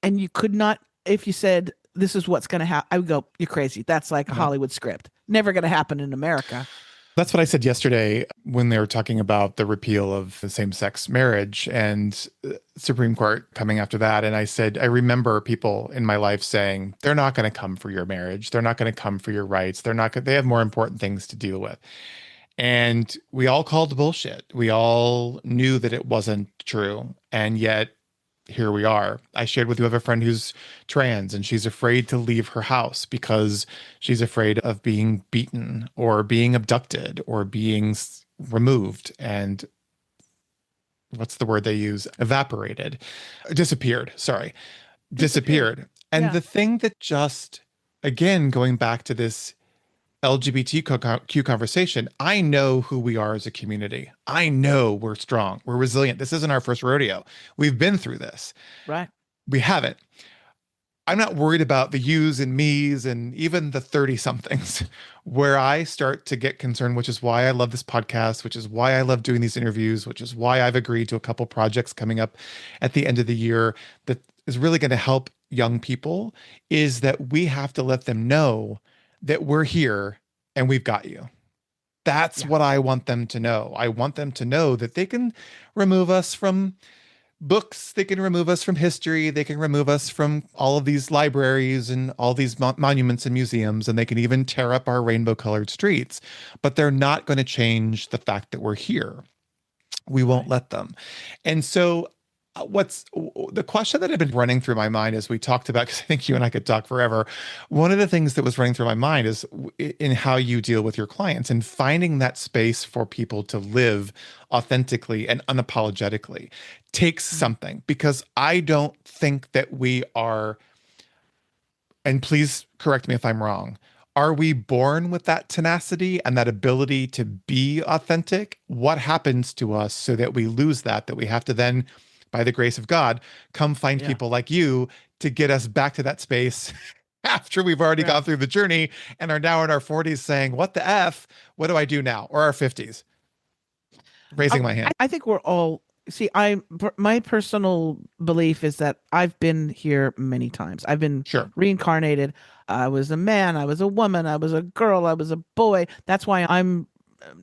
B: and you could not, if you said, this is what's going to happen, I would go, you're crazy. That's like a Hollywood script. Never going to happen in America.
A: That's what I said yesterday when they were talking about the repeal of the same-sex marriage and Supreme Court coming after that. And I said, I remember people in my life saying, they're not going to come for your marriage. They're not going to come for your rights. They have more important things to deal with. And we all called bullshit. We all knew that it wasn't true. And yet here we are. I shared with you, I have a friend who's trans, and she's afraid to leave her house because she's afraid of being beaten or being abducted or being removed. And what's the word they use? Disappeared. And the thing that just, again, going back to this LGBTQ conversation, I know who we are as a community. I know we're strong. We're resilient. This isn't our first rodeo. We've been through this.
B: Right.
A: We haven't. I'm not worried about the yous and me's and even the 30-somethings. Where I start to get concerned, which is why I love this podcast, which is why I love doing these interviews, which is why I've agreed to a couple projects coming up at the end of the year that is really going to help young people, is that we have to let them know that we're here and we've got you. That's what I want them to know. I want them to know that they can remove us from books. They can remove us from history. They can remove us from all of these libraries and all these monuments and museums, and they can even tear up our rainbow-colored streets. But they're not going to change the fact that we're here. We won't let them. And so what's the question that had been running through my mind as we talked about, because I think you and I could talk forever. One of the things that was running through my mind is in how you deal with your clients and finding that space for people to live authentically and unapologetically takes something, because I don't think that we are, and please correct me if I'm wrong, are we born with that tenacity and that ability to be authentic? What happens to us so that we lose that we have to then, by the grace of God, come find people like you to get us back to that space after we've already gone through the journey and are now in our 40s saying, what the F, what do I do now? Or our 50s, raising my hand.
B: I think we're all, my personal belief is that I've been here many times. I've been reincarnated. I was a man, I was a woman, I was a girl, I was a boy. That's why I'm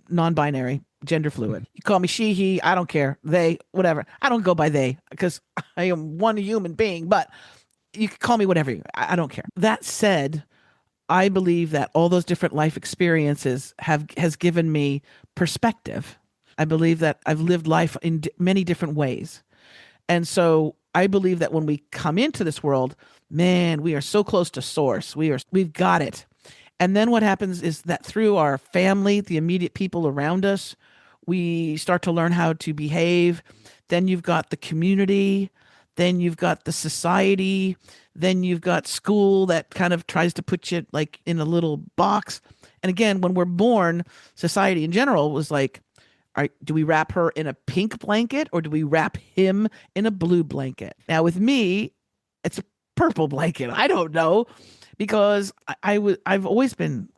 B: non-binary, gender fluid. You call me she, he, I don't care. They, whatever. I don't go by they because I am one human being, but you can call me whatever. I don't care. That said, I believe that all those different life experiences has given me perspective. I believe that I've lived life in many different ways. And so I believe that when we come into this world, man, we are so close to source. We've got it. And then what happens is that through our family, the immediate people around us, we start to learn how to behave. Then you've got the community. Then you've got the society. Then you've got school that kind of tries to put you like in a little box. And again, when we're born, society in general was like, all right, do we wrap her in a pink blanket or do we wrap him in a blue blanket? Now with me, it's a purple blanket. I don't know. Because I've always been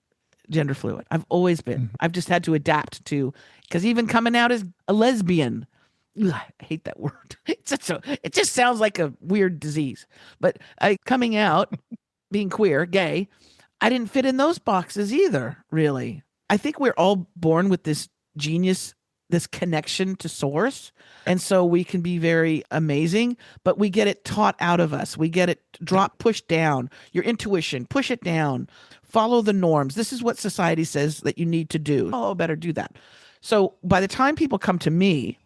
B: gender fluid. I've always been. I've just had to adapt to, because even coming out as a lesbian, I hate that word. It just sounds like a weird disease. But coming out, being queer, gay, I didn't fit in those boxes either, really. I think we're all born with this genius, this connection to source. And so we can be very amazing, but we get it taught out of us. We get it pushed down. Your intuition, push it down. Follow the norms. This is what society says that you need to do. Oh, better do that. So by the time people come to me,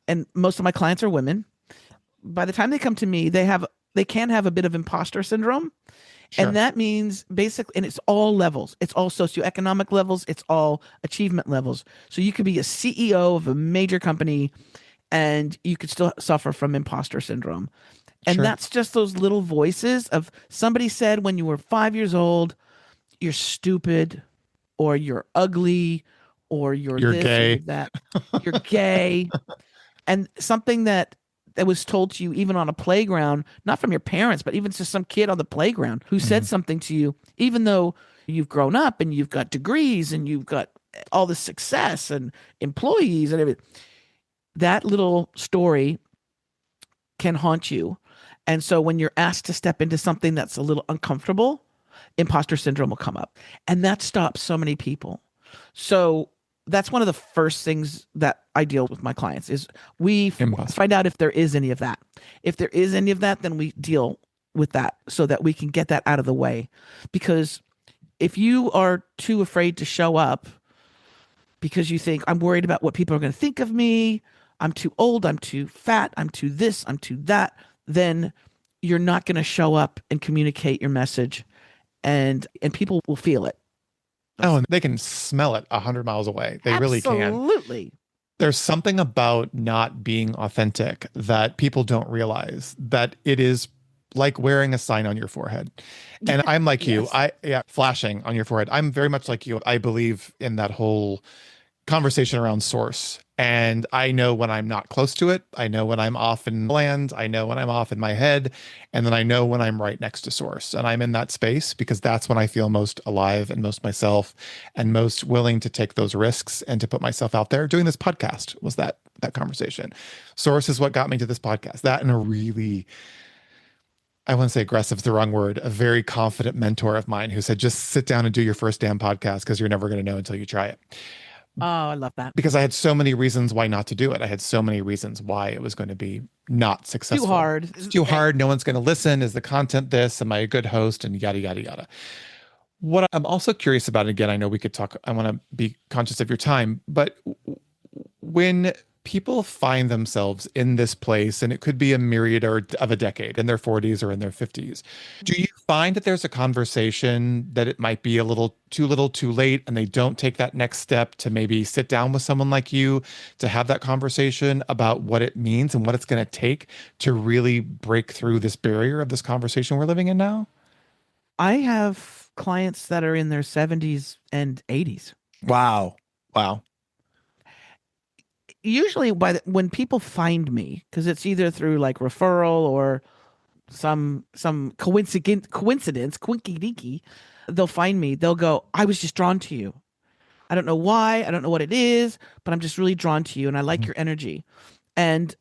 B: and most of my clients are women, by the time they come to me, they can have a bit of imposter syndrome. Sure. And that means basically, and it's all levels. It's all socioeconomic levels. It's all achievement levels. So you could be a CEO of a major company and you could still suffer from imposter syndrome. And that's just those little voices of somebody said when you were 5 years old, you're stupid. or you're ugly, or you're
A: You're
B: this, or
A: gay.
B: you're that, you're gay. And something that was told to you even on a playground, not from your parents, but even to some kid on the playground who said something to you, even though you've grown up and you've got degrees and you've got all this success and employees and everything, that little story can haunt you. And so when you're asked to step into something that's a little uncomfortable, imposter syndrome will come up. And that stops so many people. So that's one of the first things that I deal with my clients is we find out if there is any of that. If there is any of that, then we deal with that so that we can get that out of the way. Because if you are too afraid to show up because you think, I'm worried about what people are going to think of me, I'm too old, I'm too fat, I'm too this, I'm too that, then you're not going to show up and communicate your message, and people will feel it.
A: Oh, and they can smell it 100 miles away. They really can.
B: Absolutely.
A: There's something about not being authentic that people don't realize, that it is like wearing a sign on your forehead. And I'm like you, flashing on your forehead. I'm very much like you. I believe in that whole conversation around source. And I know when I'm not close to it. I know when I'm off in land. I know when I'm off in my head. And then I know when I'm right next to source. And I'm in that space because that's when I feel most alive and most myself and most willing to take those risks and to put myself out there. Doing this podcast was that conversation. Source is what got me to this podcast. That and a really, I wouldn't say aggressive is the wrong word, a very confident mentor of mine who said, just sit down and do your first damn podcast because you're never going to know until you try it.
B: Oh, I love that.
A: Because I had so many reasons why not to do it. I had so many reasons why it was going to be not successful.
B: Too hard.
A: It's too hard. No one's going to listen. Is the content this? Am I a good host? And yada, yada, yada. What I'm also curious about, and again, I know we could talk, I want to be conscious of your time, but when people find themselves in this place, and it could be a myriad of a decade, in their 40s or in their 50s, do you find that there's a conversation that it might be a little too late, and they don't take that next step to maybe sit down with someone like you to have that conversation about what it means and what it's going to take to really break through this barrier of this conversation we're living in now?
B: I have clients that are in their 70s and 80s.
A: Wow.
B: Usually when people find me, because it's either through like referral or some coincidence, quinky dinky, they'll find me. They'll go, I was just drawn to you. I don't know why. I don't know what it is, but I'm just really drawn to you, and I like your energy. And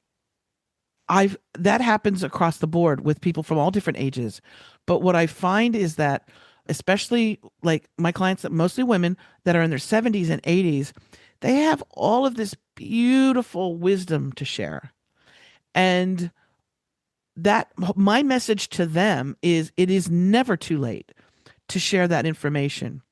B: that happens across the board with people from all different ages. But what I find is that, especially like my clients, that mostly women that are in their 70s and 80s, they have all of this beautiful wisdom to share. And that my message to them is, it is never too late to share that information.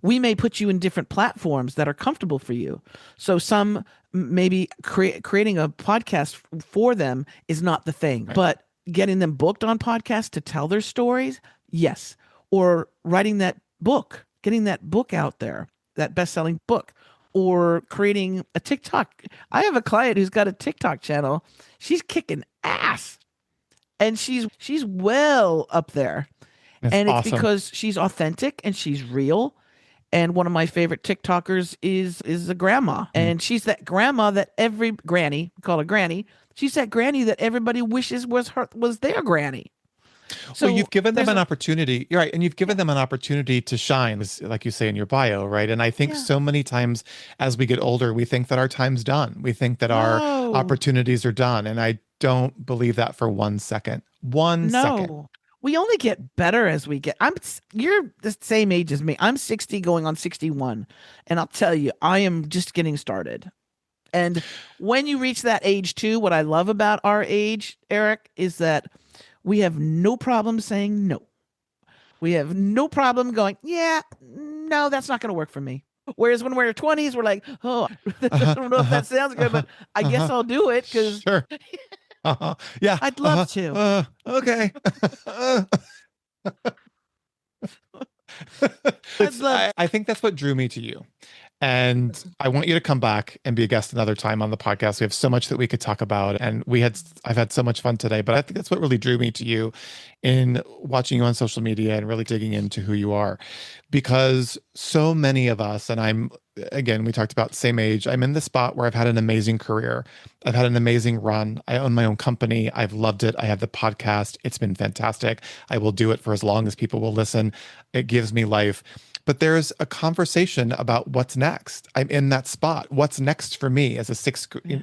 B: We may put you in different platforms that are comfortable for you. So some maybe creating a podcast for them is not the thing, but getting them booked on podcasts to tell their stories, yes. Or writing that book, getting that book out there, that best-selling book, or creating a TikTok. I have a client who's got a TikTok channel. She's kicking ass, and she's well up there.
A: That's
B: and it's
A: awesome.
B: because she's authentic and she's real. And one of my favorite TikTokers is a grandma. And she's that grandma that granny, we call her granny. She's that granny that everybody wishes was their granny.
A: So you've given them an opportunity. You're right. And you've given them an opportunity to shine, like you say in your bio, right? And I think so many times as we get older, we think that our time's done. We think that our opportunities are done. And I don't believe that for 1 second. One second.
B: We only get better as we get. You're the same age as me. I'm 60 going on 61. And I'll tell you, I am just getting started. And when you reach that age too, what I love about our age, Eric, is that we have no problem saying no. We have no problem going, no, that's not going to work for me. Whereas when we're 20s, we're like, I don't know if that sounds good, but I guess I'll do it because
A: yeah,
B: I'd love to.
A: Okay. I think that's what drew me to you. And I want you to come back and be a guest another time on the podcast. We have so much that we could talk about, and I've had so much fun today. But I think that's what really drew me to you in watching you on social media and really digging into who you are, because so many of us, and again, we talked about same age. I'm in the spot where I've had an amazing career. I've had an amazing run. I own my own company. I've loved it. I have the podcast. It's been fantastic. I will do it for as long as people will listen. It gives me life. But there's a conversation about what's next. I'm in that spot. What's next for me as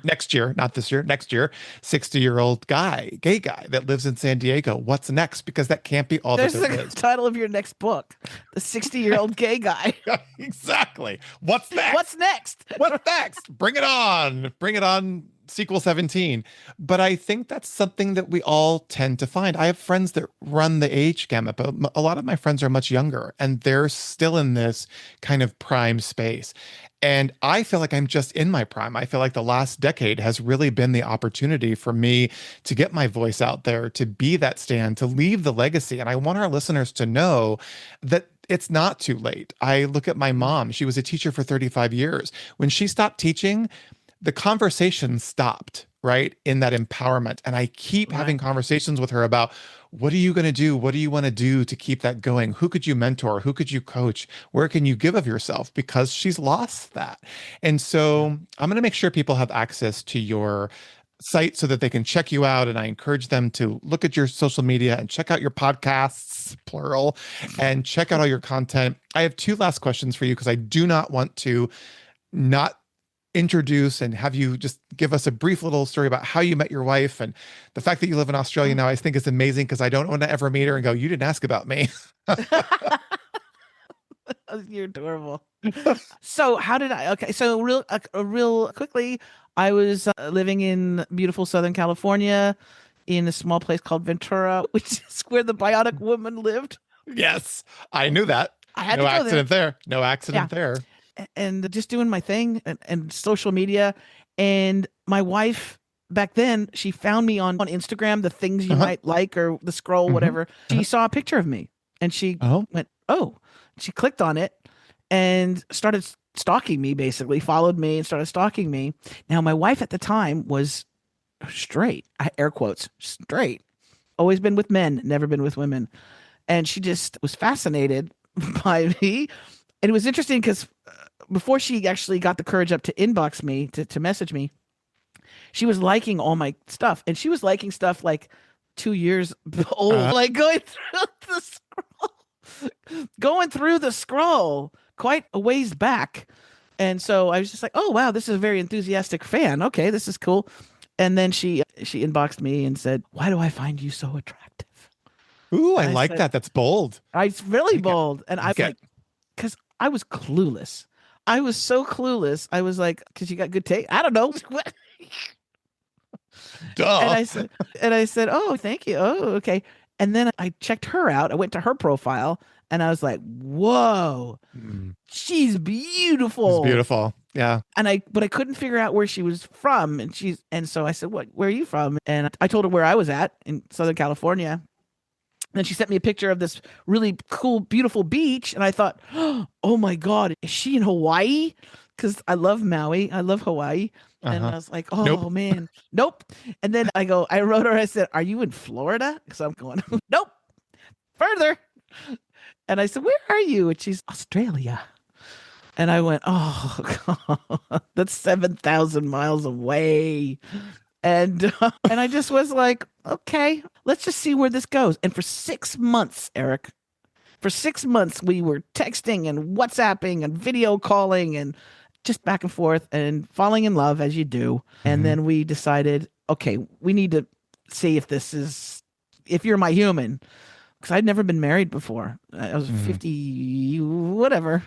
A: next year, not this year, next year, 60-year-old gay guy that lives in San Diego. What's next? Because that can't be all
B: There's
A: that there
B: the
A: is.
B: title of your next book, The 60-Year-Old Gay Guy.
A: Exactly. What's next?
B: What's next?
A: What's next? Bring it on. Bring it on. Sequel 17. But I think that's something that we all tend to find. I have friends that run the age gamut, but a lot of my friends are much younger and they're still in this kind of prime space. And I feel like I'm just in my prime. I feel like the last decade has really been the opportunity for me to get my voice out there, to be that stand, to leave the legacy. And I want our listeners to know that it's not too late. I look at my mom. She was a teacher for 35 years. When she stopped teaching, the conversation stopped, right? In that empowerment. And I keep having conversations with her about, what are you going to do? What do you want to do to keep that going? Who could you mentor? Who could you coach? Where can you give of yourself? Because she's lost that. And so I'm going to make sure people have access to your site so that they can check you out. And I encourage them to look at your social media and check out your podcasts, plural, and check out all your content. I have two last questions for you because I do not want to not introduce and have you just give us a brief little story about how you met your wife, and the fact that you live in Australia now, I think is amazing because I don't want to ever meet her and go, you didn't ask about me.
B: You're adorable. So how did I? Okay, so real quickly, I was living in beautiful Southern California, in a small place called Ventura, which is where the Bionic Woman lived.
A: Yes, I knew that.
B: I had
A: no
B: to go
A: accident
B: there.
A: No accident there.
B: And just doing my thing and social media. And my wife back then, she found me on Instagram, the things you might like or the scroll, whatever. She saw a picture of me and she went, oh, she clicked on it and started stalking me, basically followed me and started stalking me. Now, my wife at the time was straight, air quotes, straight, always been with men, never been with women. And she just was fascinated by me. And it was interesting because before she actually got the courage up to inbox me, to message me, she was liking all my stuff. And she was liking stuff like 2 years old, like going through the scroll quite a ways back. And so I was just like, oh, wow, this is a very enthusiastic fan. Okay, this is cool. And then she inboxed me and said, why do I find you so attractive?
A: Ooh, I like that. That's bold.
B: It's really bold. And I was like, because I was clueless. I was so clueless. I was like, because you got good taste. I don't know.
A: Duh.
B: And I said, oh, thank you. Oh, okay. And then I checked her out. I went to her profile and I was like, whoa, she's beautiful.
A: She's beautiful. Yeah.
B: But I couldn't figure out where she was from. And so I said, where are you from? And I told her where I was at in Southern California. Then she sent me a picture of this really cool, beautiful beach. And I thought, oh my God, is she in Hawaii? Because I love Maui. I love Hawaii. And I was like, oh, man, nope. And then I wrote her, I said, are you in Florida? Because I'm going, nope, further. And I said, where are you? And she's Australia. And I went, oh, God, that's 7,000 miles away. And I just was like, okay, let's just see where this goes. And for 6 months, Eric, we were texting and WhatsApping and video calling and just back and forth and falling in love as you do. And then we decided, okay, we need to see if you're my human. Because I'd never been married before. I was 50, whatever.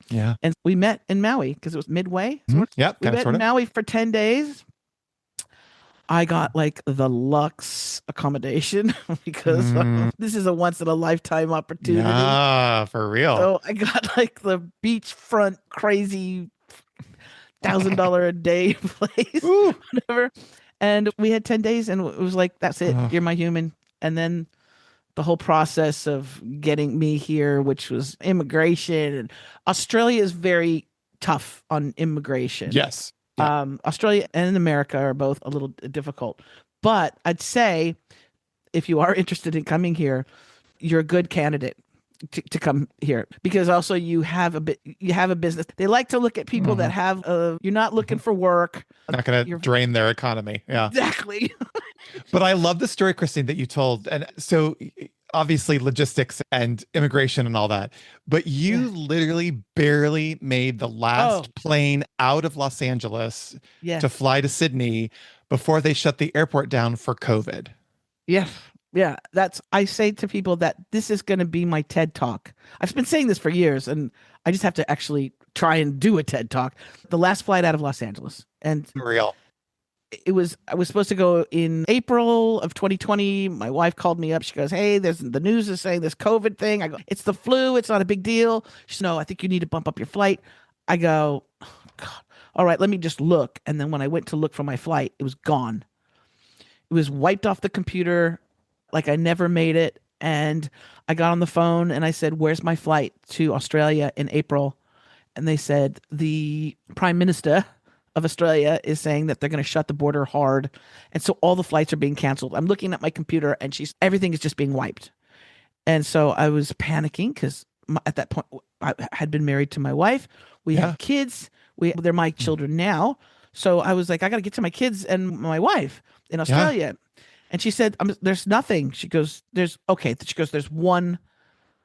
A: Yeah.
B: And we met in Maui because it was midway.
A: Yep.
B: We met in Maui for 10 days. I got like the luxe accommodation because this is a once in a lifetime opportunity.
A: Yeah, for real.
B: So I got like the beachfront crazy $1,000 a day place, whatever. And we had 10 days and it was like, that's it. You're my human. And then the whole process of getting me here, which was immigration, and Australia is very tough on immigration.
A: Yes. Yeah.
B: Australia and America are both a little difficult, but I'd say if you are interested in coming here, you're a good candidate to come here, because also you have a business. They like to look at people that have you're not looking for work.
A: Not going to drain their economy. Yeah.
B: Exactly.
A: But I love the story, Christine, that you told. And so obviously logistics and immigration and all that, but you literally barely made the last plane out of Los Angeles to fly to Sydney before they shut the airport down for COVID.
B: Yes. Yeah, I say to people that this is going to be my TED Talk. I've been saying this for years, and I just have to actually try and do a TED Talk. The last flight out of Los Angeles. And
A: real.
B: I was supposed to go in April of 2020. My wife called me up. She goes, "Hey, the news is saying this COVID thing." I go, "It's the flu. It's not a big deal." She said, "No, I think you need to bump up your flight." I go, "Oh, God. All right, let me just look." And then when I went to look for my flight, it was gone. It was wiped off the computer like I never made it. And I got on the phone and I said, "Where's my flight to Australia in April?" And they said, "The Prime Minister of Australia is saying that they're going to shut the border hard. And so all the flights are being canceled." I'm looking at my computer and everything is just being wiped. And so I was panicking because at that point I had been married to my wife. We had kids. They're my children now. So I was like, I got to get to my kids and my wife in Australia. And she said, "There's nothing." She goes, "There's one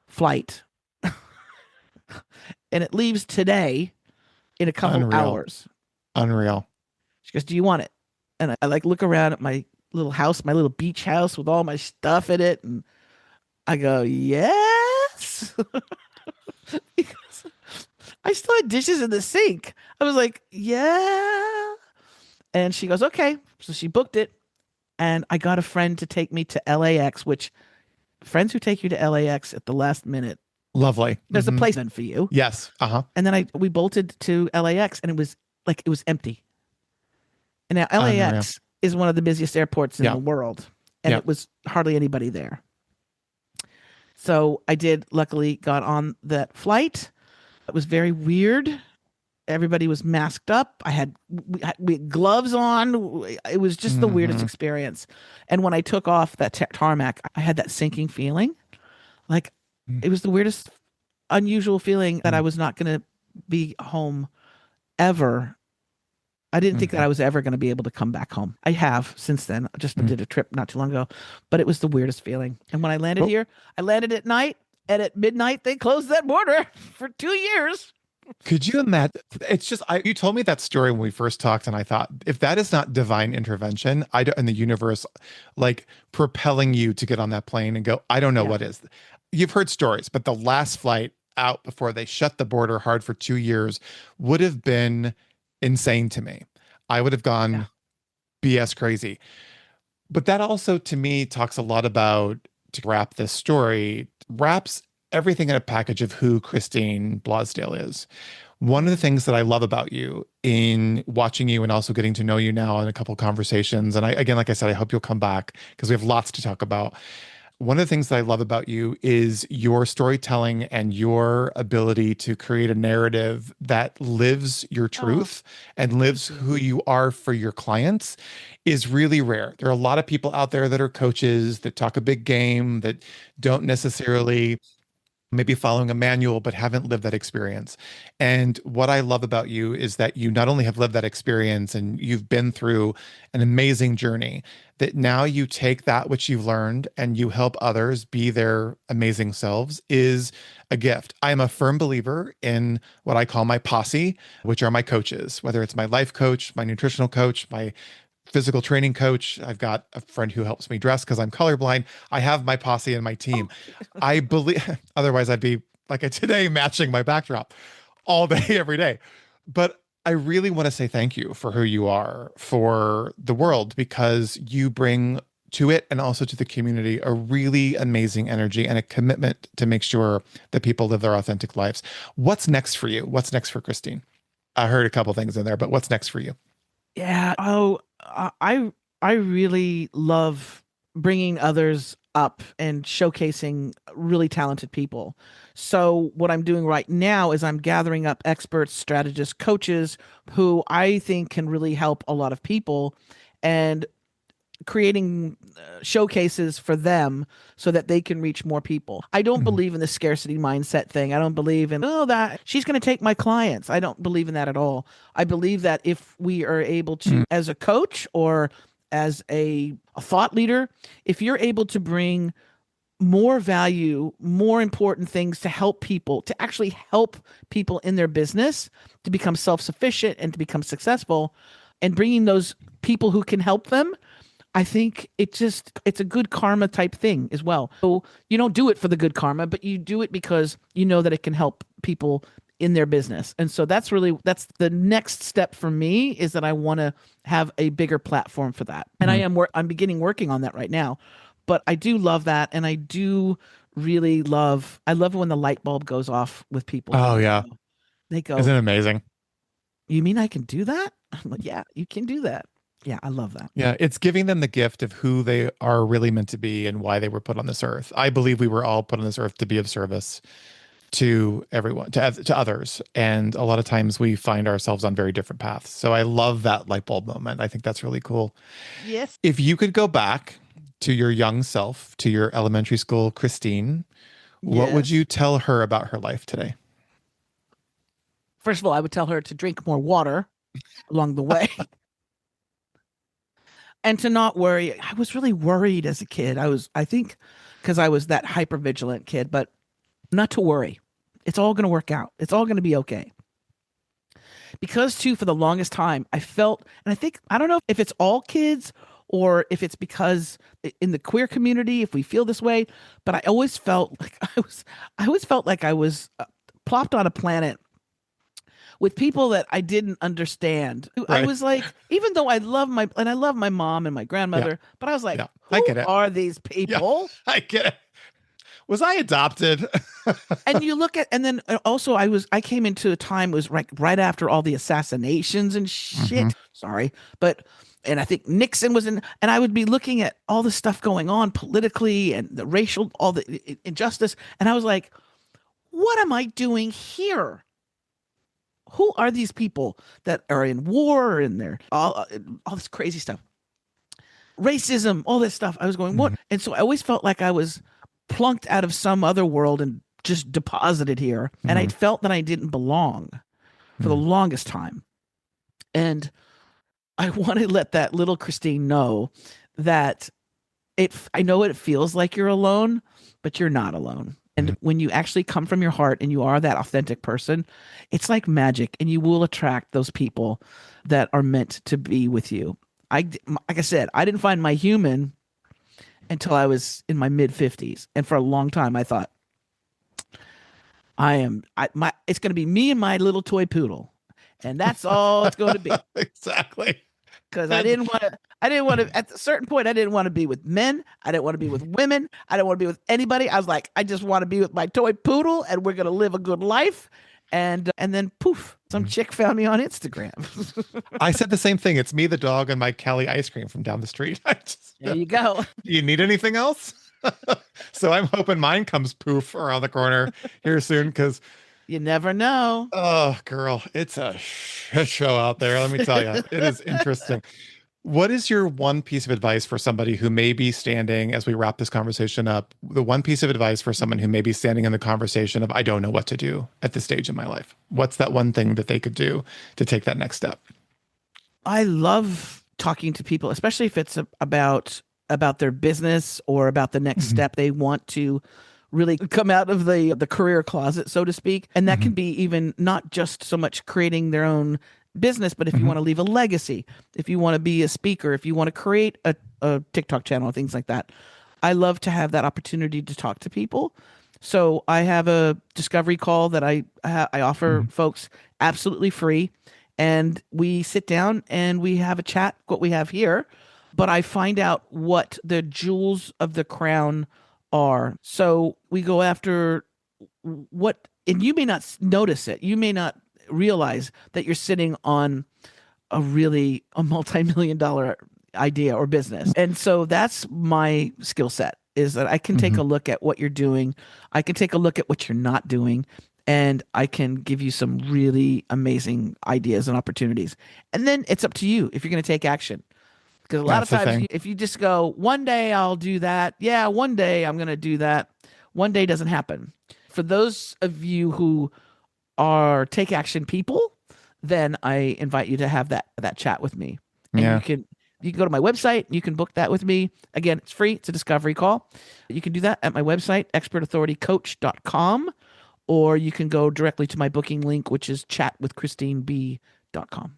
B: flight." And it leaves today in a couple hours.
A: Unreal.
B: She goes, "Do you want it?" And I like look around at my little house, my little beach house with all my stuff in it. And I go, "Yes." Because I still had dishes in the sink. I was like, "Yeah." And she goes, "Okay." So she booked it. And I got a friend to take me to LAX, which friends who take you to LAX at the last minute.
A: Lovely.
B: There's a placement for you.
A: Yes. And
B: then we bolted to LAX and it was empty. And now LAX is one of the busiest airports in the world. And it was hardly anybody there. So I luckily got on that flight. It was very weird. Everybody was masked up. We had gloves on. It was just the weirdest experience. And when I took off that tarmac, I had that sinking feeling. Like it was the weirdest, unusual feeling that I was not going to be home ever. I didn't think that I was ever going to be able to come back home. I have since then. I just did a trip not too long ago, but it was the weirdest feeling. And when I landed here, I landed at night, and at midnight, they closed that border for 2 years.
A: Could you imagine? It's just, you told me that story when we first talked, and I thought, if that is not divine intervention, in the universe, like propelling you to get on that plane and go, I don't know what is. You've heard stories, but the last flight out before they shut the border hard for 2 years would have been insane to me. I would have gone BS crazy. But that also, to me, talks a lot about, to wrap this story, wraps everything in a package of who Christine Blosdale is. One of the things that I love about you in watching you and also getting to know you now in a couple of conversations, and again, like I said, I hope you'll come back because we have lots to talk about. One of the things that I love about you is your storytelling and your ability to create a narrative that lives your truth and lives who you are for your clients is really rare. There are a lot of people out there that are coaches that talk a big game, that don't necessarily maybe following a manual, but haven't lived that experience. And what I love about you is that you not only have lived that experience and you've been through an amazing journey, that now you take that which you've learned and you help others be their amazing selves is a gift. I am a firm believer in what I call my posse, which are my coaches, whether it's my life coach, my nutritional coach, my physical training coach. I've got a friend who helps me dress because I'm colorblind. I have my posse and my team. I believe, otherwise I'd be like today matching my backdrop all day, every day. But I really want to say thank you for who you are for the world, because you bring to it and also to the community a really amazing energy and a commitment to make sure that people live their authentic lives. What's next for you? What's next for Christine? I heard a couple things in there, but what's next for you?
B: Yeah. I really love bringing others up and showcasing really talented people. So what I'm doing right now is I'm gathering up experts, strategists, coaches who I think can really help a lot of people, and creating showcases for them so that they can reach more people. I don't believe in the scarcity mindset thing. I don't believe in, oh, that she's going to take my clients. I don't believe in that at all. I believe that if we are able to, as a coach or as a thought leader, if you're able to bring more value, more important things to help people, to actually help people in their business to become self-sufficient and to become successful, and bringing those people who can help them, I think it's a good karma type thing as well. So you don't do it for the good karma, but you do it because you know that it can help people in their business. And so that's the next step for me, is that I want to have a bigger platform for that. And I'm beginning working on that right now. But I do love that, and I do really love when the light bulb goes off with people.
A: Oh yeah.
B: They go,
A: isn't it amazing?
B: You mean I can do that? I'm like, yeah, you can do that. Yeah, I love that.
A: Yeah, it's giving them the gift of who they are really meant to be and why they were put on this earth. I believe we were all put on this earth to be of service to everyone, to others. And a lot of times we find ourselves on very different paths. So I love that light bulb moment. I think that's really cool.
B: Yes.
A: If you could go back to your young self, to your elementary school Christine, what would you tell her about her life today?
B: First of all, I would tell her to drink more water along the way. And to not worry. I was really worried as a kid. I think because I was that hypervigilant kid, but not to worry. It's all going to work out. It's all going to be okay. Because too, for the longest time, I felt, and I don't know if it's all kids or if it's because in the queer community, if we feel this way, but I always felt like I was plopped on a planet with people that I didn't understand. Right. I was like, even though I love my mom and my grandmother, but I was like, who are these people?
A: Yeah, I get it. Was I adopted?
B: And you look at, and then also I came into a time, it was right after all the assassinations and shit. Sorry. And I think Nixon was in, and I would be looking at all the stuff going on politically and the racial, all the injustice. And I was like, what am I doing here? Who are these people that are in war and they're all this crazy stuff, racism, all this stuff? I was going, what? And so I always felt like I was plunked out of some other world and just deposited here. And I felt that I didn't belong for the longest time. And I want to let that little Christine know that I know it feels like you're alone, but you're not alone. And when you actually come from your heart and you are that authentic person, it's like magic, and you will attract those people that are meant to be with you. Like I said, I didn't find my human until I was in my mid 50s. And for a long time, I thought, it's going to be me and my little toy poodle. And that's all it's going to be.
A: Exactly.
B: Because I didn't want to, at a certain point, I didn't want to be with men. I didn't want to be with women. I didn't want to be with anybody. I was like, I just want to be with my toy poodle, and we're going to live a good life. And then poof, some chick found me on Instagram.
A: I said the same thing. It's me, the dog, and my Cali ice cream from down the street.
B: There you go.
A: Do you need anything else? So I'm hoping mine comes poof around the corner here soon, because
B: you never know.
A: Oh, girl, it's a shit show out there. Let me tell you, it is interesting. What is your one piece of advice for somebody who may be standing, as we wrap this conversation up, the one piece of advice for someone who may be standing in the conversation of, I don't know what to do at this stage in my life? What's that one thing that they could do to take that next step? I
B: love talking to people, especially if it's about their business or about the next step they want to really come out of the career closet, so to speak. And that can be even not just so much creating their own business, but if you want to leave a legacy, if you want to be a speaker, if you want to create a TikTok channel, things like that. I love to have that opportunity to talk to people. So I have a discovery call that I offer folks absolutely free. And we sit down and we have a chat, what we have here, but I find out what the jewels of the crown are. So we go after what, and you may not notice it. You may not realize that you're sitting on a multi-million-dollar idea or business. And so that's my skill set. is that I can take a look at what you're doing. I can take a look at what you're not doing, and I can give you some really amazing ideas and opportunities. And then it's up to you if you're going to take action. Because a lot of times, if you just go, one day I'll do that. Yeah, one day I'm going to do that. One day doesn't happen. For those of you who are take action people, then I invite you to have that chat with me. And you can go to my website. You can book that with me. Again, it's free. It's a discovery call. You can do that at my website, expertauthoritycoach.com, or you can go directly to my booking link, which is chatwithchristineb.com.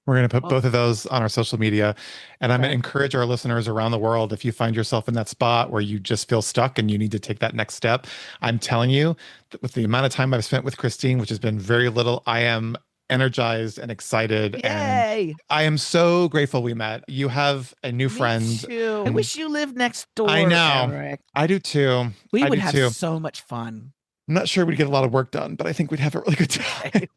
A: We're going to put both of those on our social media. And I'm going to encourage our listeners around the world, if you find yourself in that spot where you just feel stuck and you need to take that next step, I'm telling you that with the amount of time I've spent with Christine, which has been very little, I am energized and excited.
B: Yay!
A: And I am so grateful we met. You have a new friend.
B: Me too. I wish you lived next door.
A: I know.
B: Eric.
A: I do too.
B: We would have so much fun.
A: I'm not sure we'd get a lot of work done, but I think we'd have a really good time.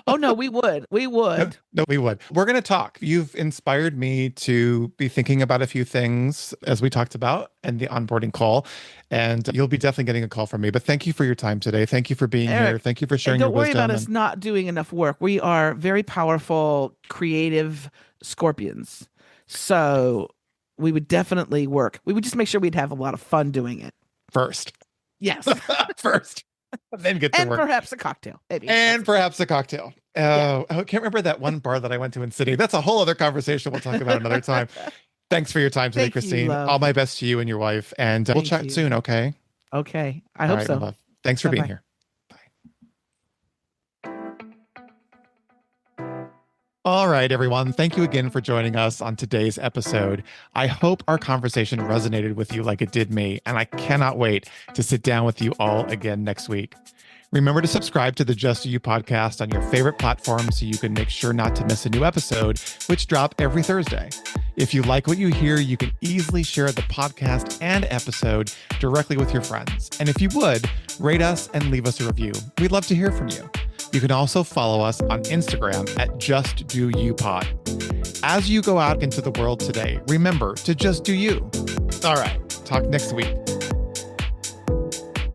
B: Oh, no, we would. We would.
A: No, we would. We're going to talk. You've inspired me to be thinking about a few things as we talked about in the onboarding call. And you'll be definitely getting a call from me. But thank you for your time today. Thank you for being here. Thank you for sharing your wisdom.
B: Don't worry about us not doing enough work. We are very powerful, creative scorpions. So we would definitely work. We would just make sure we'd have a lot of fun doing it.
A: First.
B: Yes.
A: First. Then get to work.
B: And perhaps a cocktail. Maybe.
A: And perhaps a cocktail. I can't remember that one bar that I went to in Sydney. That's a whole other conversation we'll talk about another time. Thanks for your time today, Christine. All my best to you and your wife. And we'll chat soon, okay?
B: Okay. I hope so.
A: Love. Thanks for being here. All right, everyone. Thank you again for joining us on today's episode. I hope our conversation resonated with you like it did me, and I cannot wait to sit down with you all again next week. Remember to subscribe to the Just Do You podcast on your favorite platform so you can make sure not to miss a new episode, which drop every Thursday. If you like what you hear, you can easily share the podcast and episode directly with your friends. And if you would, rate us and leave us a review. We'd love to hear from you. You can also follow us on Instagram at JustDoYouPod. As you go out into the world today, remember to just do you. All right, talk next week.